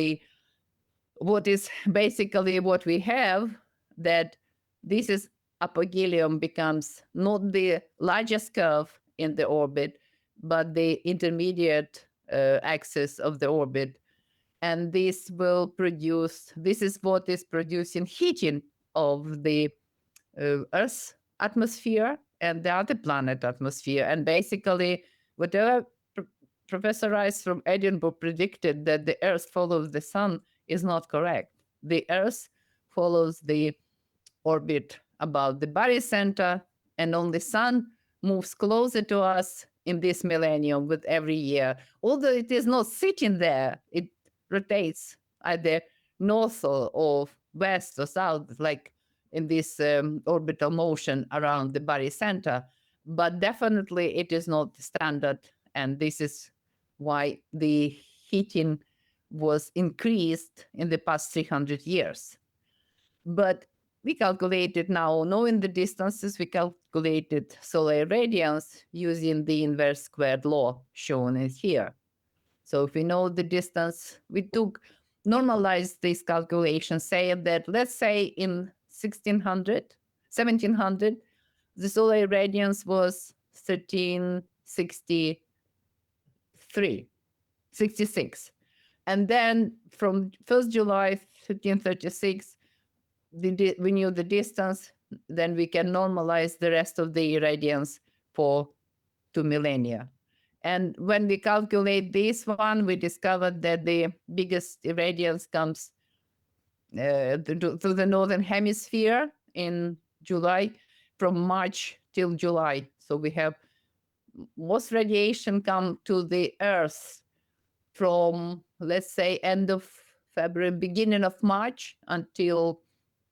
what is basically what we have, that this is apogelium becomes not the largest curve in the orbit, but the intermediate axis of the orbit. And this is what is producing heating of the Earth's atmosphere and the other planet atmosphere. And basically, whatever Professor Rice from Edinburgh predicted that the Earth follows the sun is not correct. The Earth follows the orbit about the body center, and only sun moves closer to us in this millennium with every year. Although it is not sitting there, it rotates either north or west or south, like in this orbital motion around the body center. But definitely it is not standard, and this is why the heating was increased in the past 300 years. But we calculated now, knowing the distances, we calculated solar irradiance using the inverse squared law shown here. So if we know the distance, we normalized this calculation, saying that, let's say in 1700, the solar irradiance was 66. And then from 1st July 1336, we knew the distance, then we can normalize the rest of the irradiance for 2 millennia. And when we calculate this one, we discovered that the biggest irradiance comes through the northern hemisphere in July, from March till July. So we have most radiation come to the Earth from, let's say, end of February, beginning of March until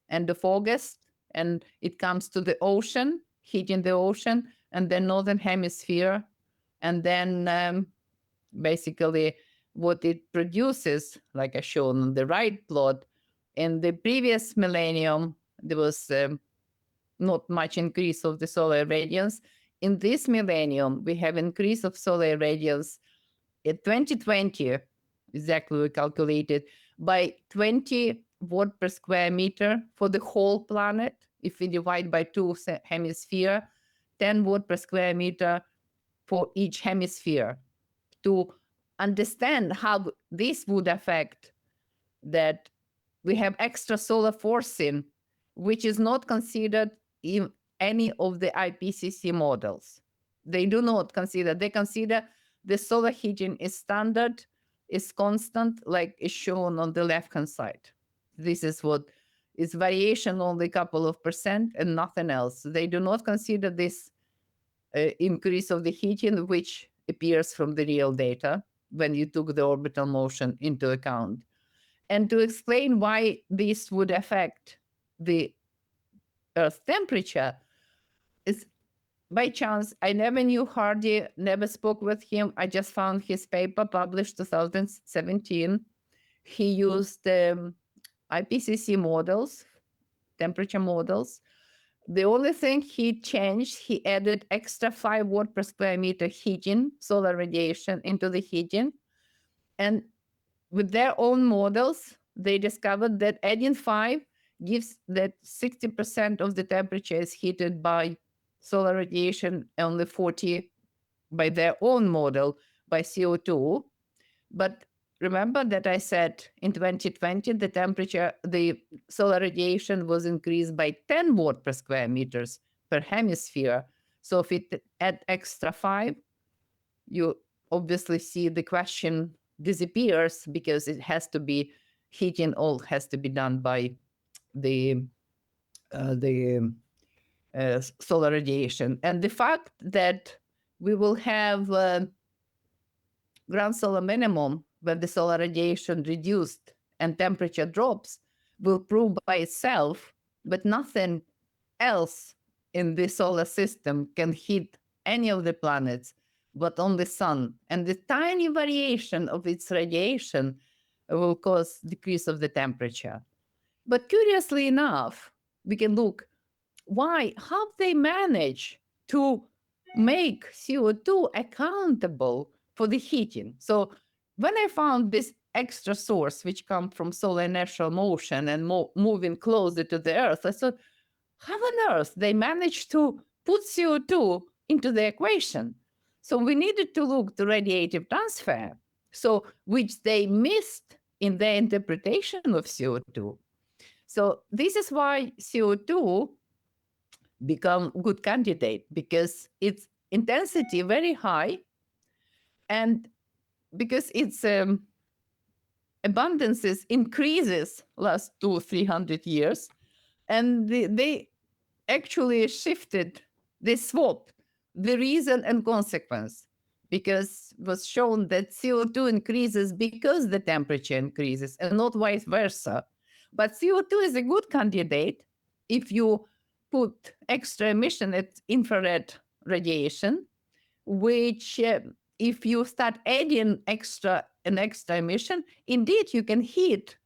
end of August, and it comes to the ocean, heating the ocean, and then northern hemisphere, and then basically what it produces, like I shown on the right plot. In the previous millennium, there was not much increase of the solar radiance. In this millennium, we have increase of solar radiance. In 2020, exactly we calculated, by 20 watt per square meter for the whole planet. If we divide by two hemisphere, 10 watt per square meter for each hemisphere. To understand how this would affect that we have extra solar forcing, which is not considered in any of the IPCC models. They do not consider, they consider the solar heating is standard, is constant, like is shown on the left-hand side. This is what is variation only a couple of percent and nothing else. They do not consider this increase of the heating, which appears from the real data when you took the orbital motion into account. And to explain why this would affect the Earth temperature is by chance. I never knew Hardy, never spoke with him. I just found his paper published 2017. He used IPCC models, temperature models. The only thing he changed, he added extra 5 watt per square meter heating, solar radiation into the heating. And with their own models, they discovered that adding 5 gives that 60% of the temperature is heated by solar radiation, only 40 by their own model by CO2. But remember that I said in 2020, the temperature, the solar radiation was increased by 10 watt per square meters per hemisphere. So if it add extra 5, you obviously see the question disappears because it has to be heating, all has to be done by the solar radiation. And the fact that we will have ground solar minimum when the solar radiation reduced and temperature drops will prove by itself, but nothing else in the solar system can heat any of the planets but only sun. And the tiny variation of its radiation will cause decrease of the temperature. But curiously enough, we can look how they manage to make CO2 accountable for the heating. So when I found this extra source, which comes from solar inertial motion and moving closer to the Earth, I thought, how on earth they managed to put CO2 into the equation? So we needed to look to radiative transfer, so which they missed in their interpretation of CO2. So this is why CO2 become good candidate, because its intensity very high, and because its abundances increases last 200-300 years, and they actually shifted, they swapped the reason and consequence, because it was shown that CO2 increases because the temperature increases and not vice versa. But CO2 is a good candidate if you put extra emission at infrared radiation, which if you start adding an extra emission, indeed you can heat,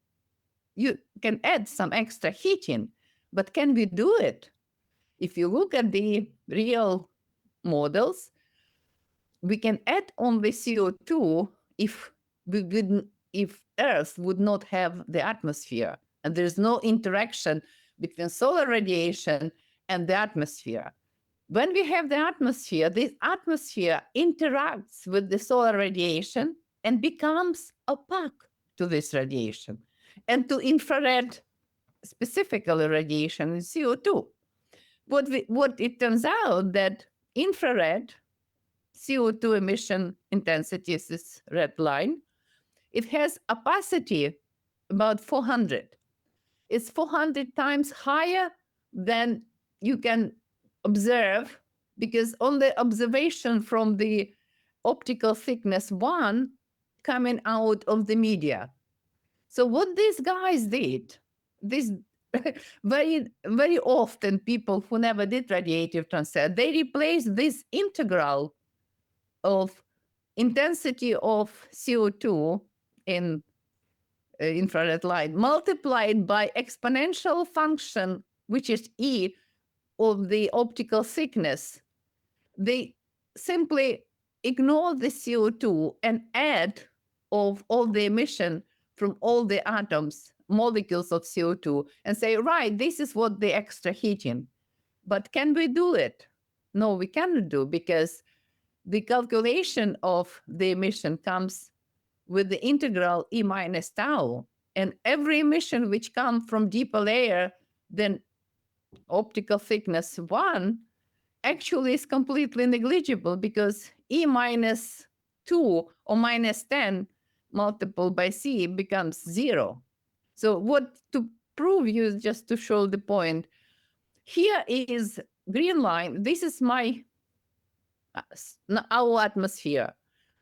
you can add some extra heating. But can we do it? If you look at the real models, we can add only CO2 if Earth would not have the atmosphere, and there's no interaction between solar radiation and the atmosphere. When we have the atmosphere, this atmosphere interacts with the solar radiation and becomes opaque to this radiation and to infrared, specifically radiation and CO2. What it turns out that infrared CO2 emission intensity is this red line. It has opacity about 400. It's 400 times higher than you can observe because on the observation from the optical thickness 1 coming out of the media. So what these guys did, this very often people who never did radiative transfer, they replaced this integral of intensity of CO2 in infrared light multiplied by exponential function, which is E of the optical thickness. They simply ignore the CO2 and add of all the emission from all the atoms, molecules of CO2, and say, right, this is what the extra heating. But can we do it? No, we cannot do, because the calculation of the emission comes with the integral E minus tau. And every emission which comes from deeper layer than optical thickness 1 actually is completely negligible, because E minus 2 or minus 10 multiplied by C becomes 0. So what to prove you, just to show the point, here is green line. This is our atmosphere.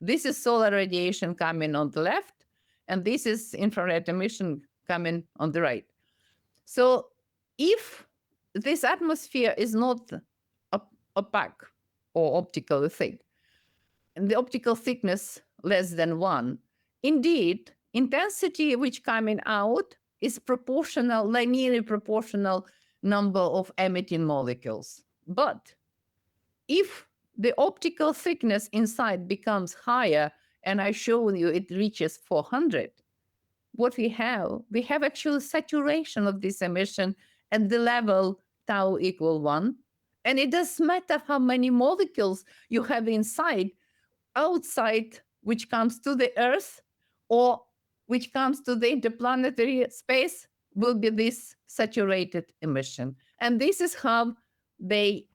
This is solar radiation coming on the left, and this is infrared emission coming on the right. So if this atmosphere is not opaque or optically thick, and the optical thickness less than 1, indeed, intensity which coming out is proportional, linearly proportional number of emitting molecules. But if the optical thickness inside becomes higher, and I show you it reaches 400, what we have actually saturation of this emission at the level tau equal 1. And it doesn't matter how many molecules you have inside, outside, which comes to the Earth or which comes to the interplanetary space, will be this saturated emission. And this is how they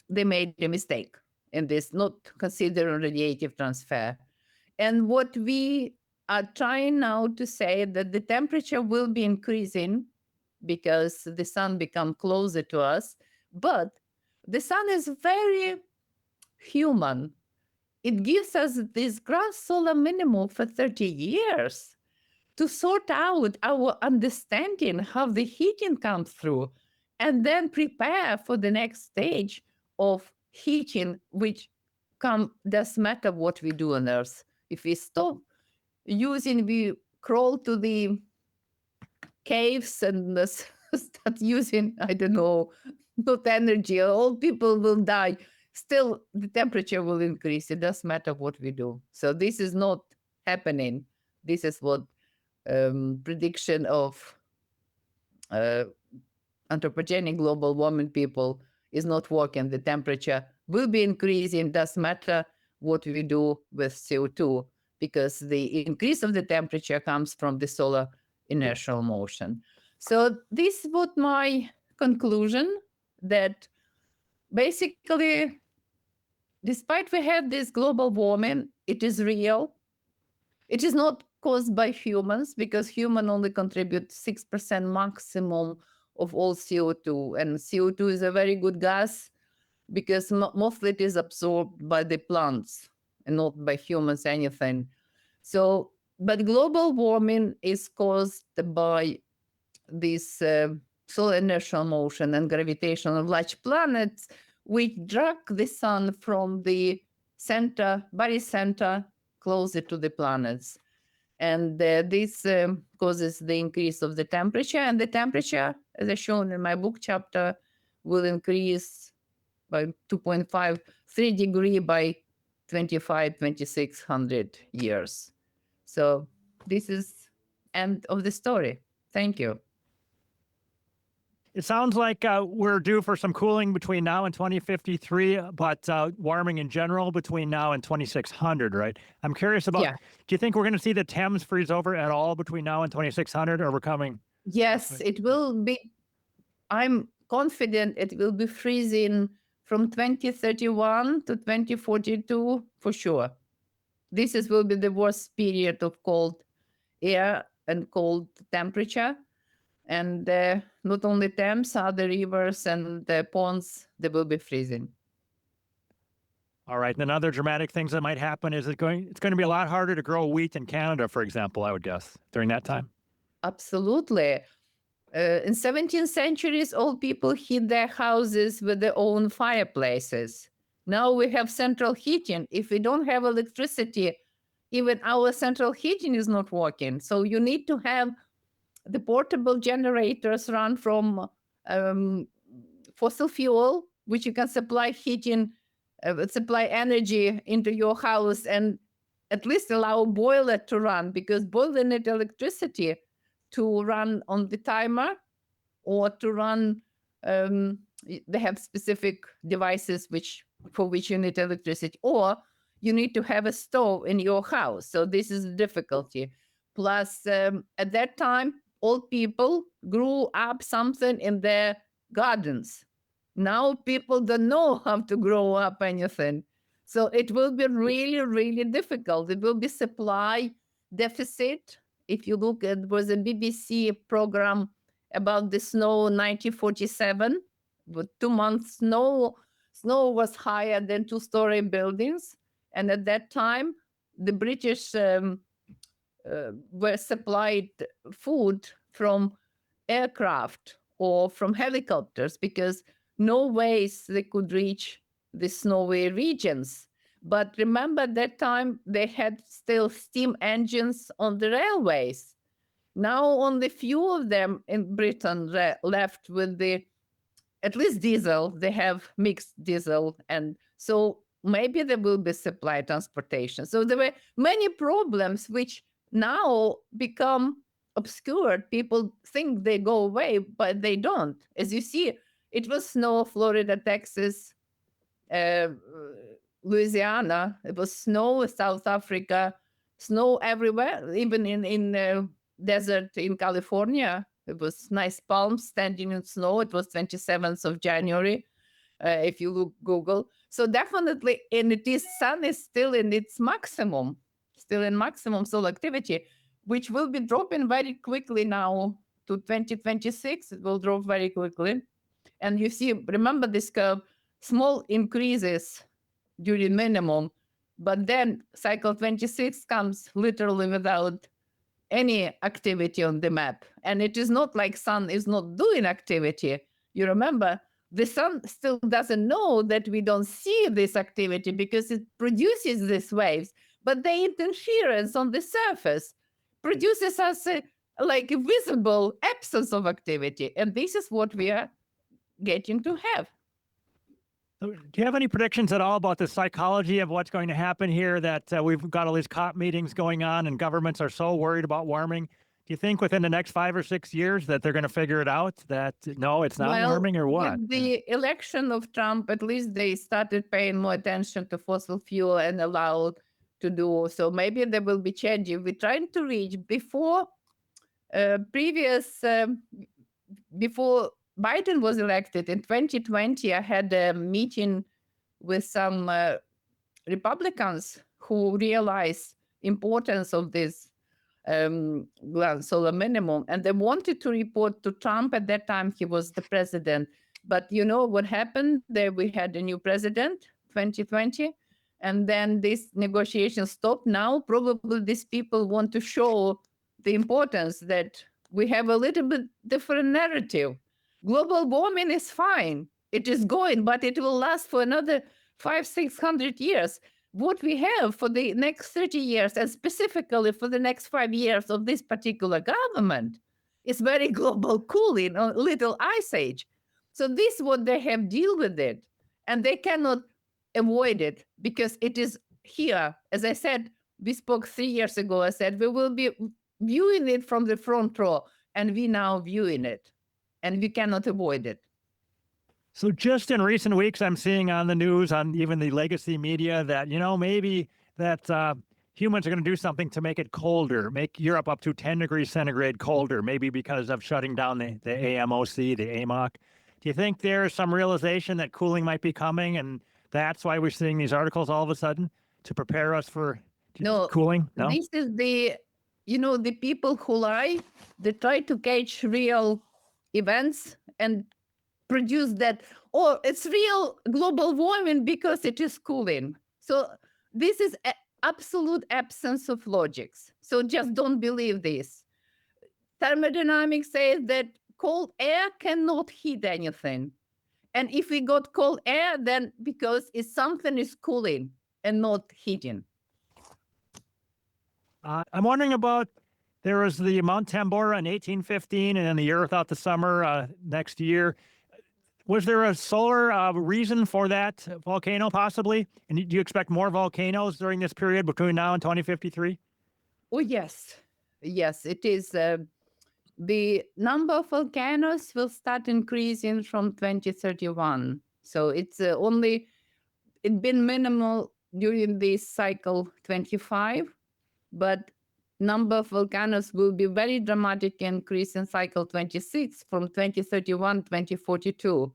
made a mistake in this, not considering radiative transfer. And what we are trying now to say that the temperature will be increasing because the sun become closer to us, but the sun is very human. It gives us this gross solar minimum for 30 years to sort out our understanding how the heating comes through, and then prepare for the next stage of heating, which doesn't matter what we do on Earth. If we stop using, we crawl to the caves and start using, I don't know, not energy, all people will die. Still, the temperature will increase. It doesn't matter what we do. So this is not happening. This is what prediction of anthropogenic global warming people is not working. The temperature will be increasing. Doesn't matter what we do with CO2, because the increase of the temperature comes from the solar inertial motion. So this is what my conclusion, that basically, despite we have this global warming, it is real. It is not caused by humans, because human only contribute 6% maximum of all CO2. And CO2 is a very good gas, because mostly it is absorbed by the plants and not by humans, anything. So, but global warming is caused by this solar inertial motion and gravitation of large planets, which drag the sun from the center, very center, closer to the planets. And this causes the increase of the temperature. And the temperature, as I shown in my book chapter, will increase by 2.5, 3 degrees by 2600 years. So this is end of the story. Thank you. It sounds like we're due for some cooling between now and 2053, but warming in general between now and 2600, right? I'm curious about, Yeah. Do you think we're going to see the Thames freeze over at all between now and 2600, or we're coming? Yes, it will be. I'm confident it will be freezing from 2031 to 2042 for sure. This will be the worst period of cold air and cold temperature. And not only Thames, other rivers and the ponds, they will be freezing. All right. And then other dramatic things that might happen is it's going to be a lot harder to grow wheat in Canada, for example, I would guess, during that time. Absolutely. In 17th centuries, all people heat their houses with their own fireplaces. Now we have central heating. If we don't have electricity, even our central heating is not working. So you need to have the portable generators run from fossil fuel, which you can supply heating, supply energy into your house, and at least allow a boiler to run, because boiler need electricity to run on the timer, or to run. They have specific devices for which you need electricity, or you need to have a stove in your house. So this is a difficulty. Plus, at that time, old people grew up something in their gardens. Now people don't know how to grow up anything. So it will be really, really difficult. It will be supply deficit. If you look at, was a BBC program about the snow in 1947, with 2 months snow. Snow was higher than two-story buildings. And at that time, the British were supplied food from aircraft or from helicopters, because no ways they could reach the snowy regions. But remember, that time they had still steam engines on the railways. Now only few of them in Britain left with the, at least diesel. They have mixed diesel, and so maybe there will be supply transportation. So there were many problems which now become obscured. People think they go away, but they don't. As you see, it was snow, Florida, Texas, Louisiana. It was snow, South Africa, snow everywhere, even in desert in California. It was nice palms standing in snow. It was 27th of January, if you look Google. So definitely, and it is, sun is still in its maximum, still in maximum solar activity, which will be dropping very quickly now to 2026. It will drop very quickly. And you see, remember this curve, small increases during minimum, but then cycle 26 comes literally without any activity on the map. And it is not like sun is not doing activity. You remember, the sun still doesn't know that we don't see this activity, because it produces these waves, but the interference on the surface produces us like a visible absence of activity. And this is what we are getting to have. Do you have any predictions at all about the psychology of what's going to happen here, that we've got all these COP meetings going on and governments are so worried about warming? Do you think within the next 5 or 6 years that they're going to figure it out, that no, it's not warming, or what? With the election of Trump, at least they started paying more attention to fossil fuel and allowed to do so. Maybe there will be changes. We're trying to reach before before Biden was elected in 2020. I had a meeting with some Republicans who realized importance of this solar minimum, and they wanted to report to Trump. At that time, he was the president. But you know what happened? There we had a new president, 2020, and then this negotiation stopped. Now, probably these people want to show the importance that we have a little bit different narrative. Global warming is fine. It is going, but it will last for another 500-600 years. What we have for the next 30 years, and specifically for the next 5 years of this particular government, is very global cooling, a little ice age. So this is what they have deal with it, and they cannot avoid it, because it is here. As I said, we spoke 3 years ago. I said we will be viewing it from the front row, and we now viewing it, and we cannot avoid it. So just in recent weeks, I'm seeing on the news, on even the legacy media, that, maybe that humans are going to do something to make it colder, make Europe up to 10 degrees centigrade colder, maybe because of shutting down the AMOC, the AMOC. Do you think there's some realization that cooling might be coming, and that's why we're seeing these articles all of a sudden, to prepare us for cooling? No? This is the people who lie. They try to catch real events and produce that or it's real global warming because it is cooling. So this is absolute absence of logics. So just don't believe this. Thermodynamics says that cold air cannot heat anything. And if we got cold air, then because it's something is cooling and not heating. I'm wondering about, there was the Mount Tambora in 1815 and then the year without the summer next year. Was there a solar reason for that volcano possibly? And do you expect more volcanoes during this period between now and 2053? Oh, yes. Yes, it is. The number of volcanoes will start increasing from 2031. So it's been minimal during this cycle 25, but number of volcanoes will be very dramatic increase in cycle 26 from 2031, 2042.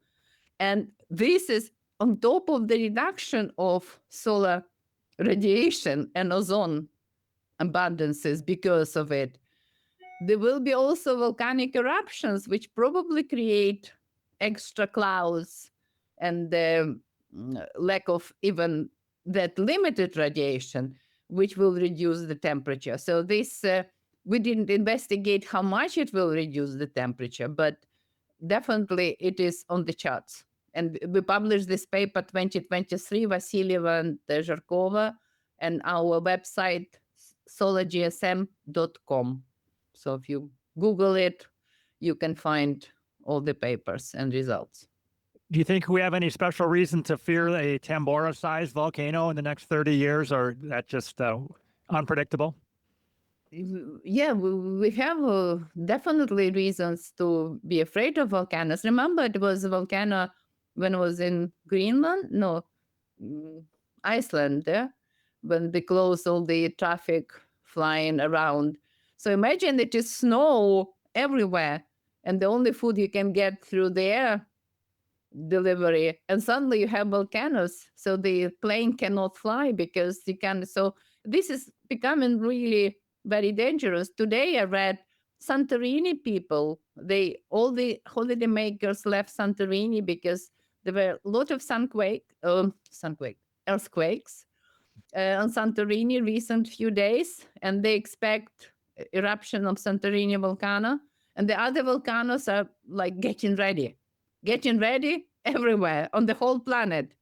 And this is on top of the reduction of solar radiation and ozone abundances because of it. There will be also volcanic eruptions, which probably create extra clouds and the lack of even that limited radiation, which will reduce the temperature. So this, we didn't investigate how much it will reduce the temperature, but definitely it is on the charts. And we published this paper 2023, Vasilieva and Zharkova, and our website, solargsm.com. So if you Google it, you can find all the papers and results. Do you think we have any special reason to fear a Tambora-sized volcano in the next 30 years, or that just unpredictable? Yeah, we have definitely reasons to be afraid of volcanoes. Remember, it was a volcano when it was in Greenland? No, Iceland, yeah? When they closed all the traffic flying around. So imagine it is snow everywhere, and the only food you can get through the air delivery, and suddenly you have volcanoes, so the plane cannot fly because you can. So this is becoming really very dangerous. Today I read Santorini people, all the holiday makers left Santorini because there were a lot of earthquakes on Santorini recent few days, and they expect eruption of Santorini volcano, and the other volcanoes are like getting ready everywhere on the whole planet.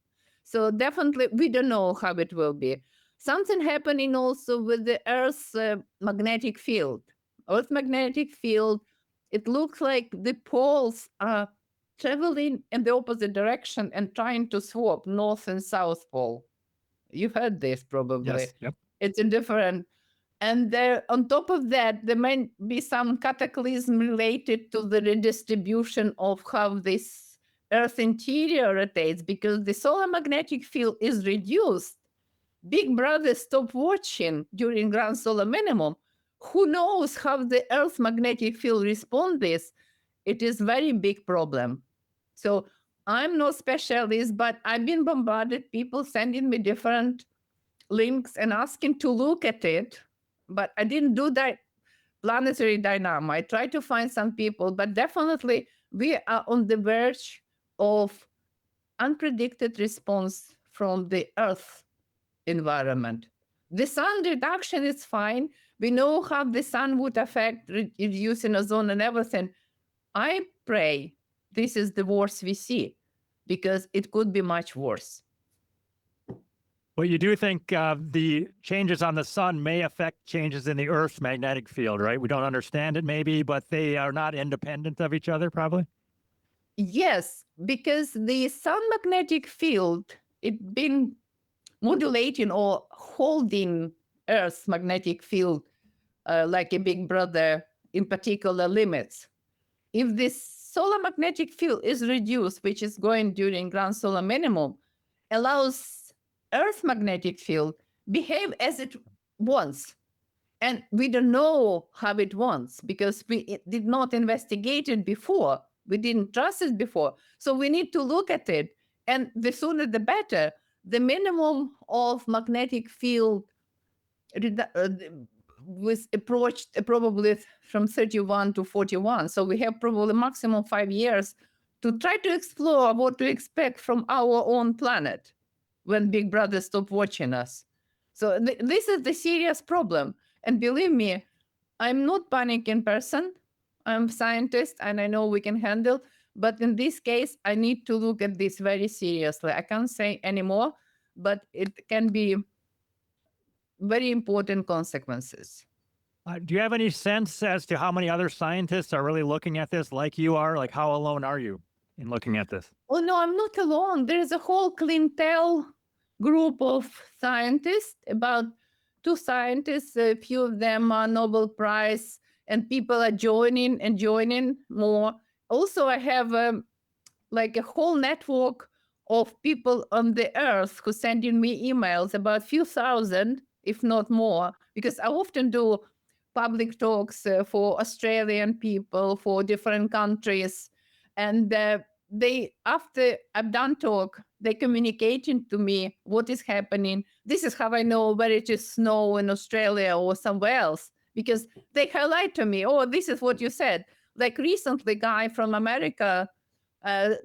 So definitely we don't know how it will be. Something happening also with the Earth's magnetic field. Earth magnetic field, it looks like the poles are traveling in the opposite direction and trying to swap north and south pole. You heard this probably. Yes. Yep. It's a different. And there, on top of that, there may be some cataclysm related to the redistribution of how this Earth interior rotates, because the solar magnetic field is reduced. Big Brother stopped watching during grand solar minimum. Who knows how the Earth magnetic field responds this? It is very big problem. So I'm no specialist, but I've been bombarded, people sending me different links and asking to look at it. But I didn't do that planetary dynamo. I tried to find some people, but definitely we are on the verge of unpredicted response from the Earth environment. The sun reduction is fine. We know how the sun would affect reducing ozone and everything. I pray this is the worst we see, because it could be much worse. Well, you do think the changes on the sun may affect changes in the Earth's magnetic field, right? We don't understand it maybe, but they are not independent of each other, probably? Yes, because the sun magnetic field, it been modulating or holding Earth's magnetic field like a big brother in particular limits. If this solar magnetic field is reduced, which is going during grand solar minimum, allows Earth magnetic field behave as it wants. And we don't know how it wants because we did not investigate it before. We didn't trust it before. So we need to look at it. And the sooner the better. The minimum of magnetic field was approached probably from 31 to 41. So we have probably maximum 5 years to try to explore what to expect from our own planet when Big Brother stopped watching us. So this is the serious problem. And believe me, I'm not panicking person. I'm a scientist and I know we can handle. But in this case, I need to look at this very seriously. I can't say anymore, but it can be very important consequences. Do you have any sense as to how many other scientists are really looking at this like you are? Like, how alone are you in looking at this? Oh, no, I'm not alone. There is a whole clientele group of scientists, about 2 scientists, a few of them are Nobel Prize, and people are joining and joining more. Also, I have like a whole network of people on the earth who sending me emails, about a few thousand, if not more, because I often do public talks for Australian people, for different countries. And they, after I've done talk, they communicating to me what is happening. This is how I know where it is snow in Australia or somewhere else, because they highlight to me, oh, this is what you said. Like recently, guy from America,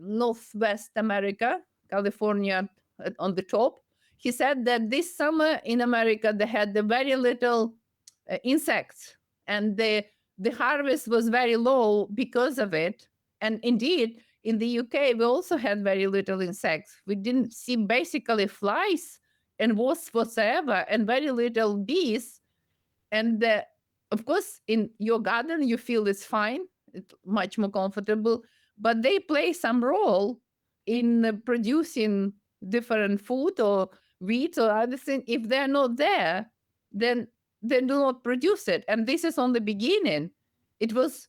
Northwest America, California on the top, he said that this summer in America, they had very little insects, and the harvest was very low because of it. And indeed, in the UK, we also had very little insects. We didn't see basically flies and wasps whatsoever, and very little bees. And of course, in your garden, you feel it's fine, it's much more comfortable, but they play some role in producing different food or wheat or other thing. If they're not there, then they do not produce it. And this is on the beginning. It was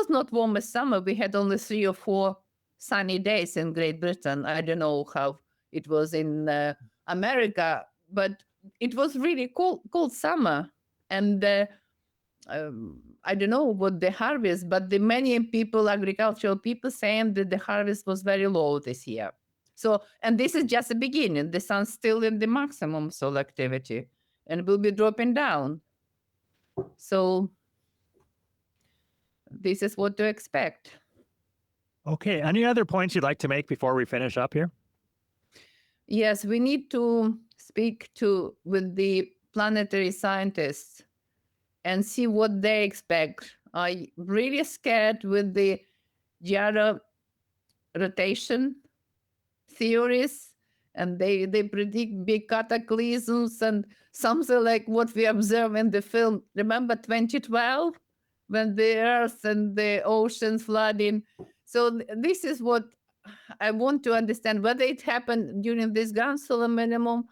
not warm as summer. We had only 3 or 4 sunny days in Great Britain. I don't know how it was in America, but it was really cold summer. And I don't know what the harvest, but the many people, agricultural people, saying that the harvest was very low this year. So, and this is just the beginning. The sun's still in the maximum solar activity and will be dropping down. So this is what to expect. Okay. Any other points you'd like to make before we finish up here? Yes, we need to speak with the planetary scientists and see what they expect. I'm really scared with the gyro rotation theories, and they predict big cataclysms and something like what we observe in the film. Remember 2012, when the Earth and the oceans flooding? So this is what I want to understand, whether it happened during this grand solar minimum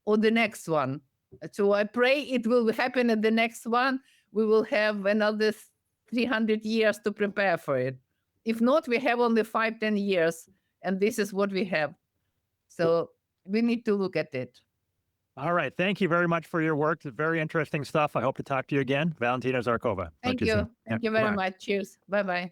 or the next one. So I pray it will happen at the next one. We will have another 300 years to prepare for it. If not, we have only 5-10 years, and this is what we have. So we need to look at it. All right. Thank you very much for your work. It's very interesting stuff. I hope to talk to you again. Valentina Zharkova. Thank you. Thank you very much. Cheers. Bye-bye.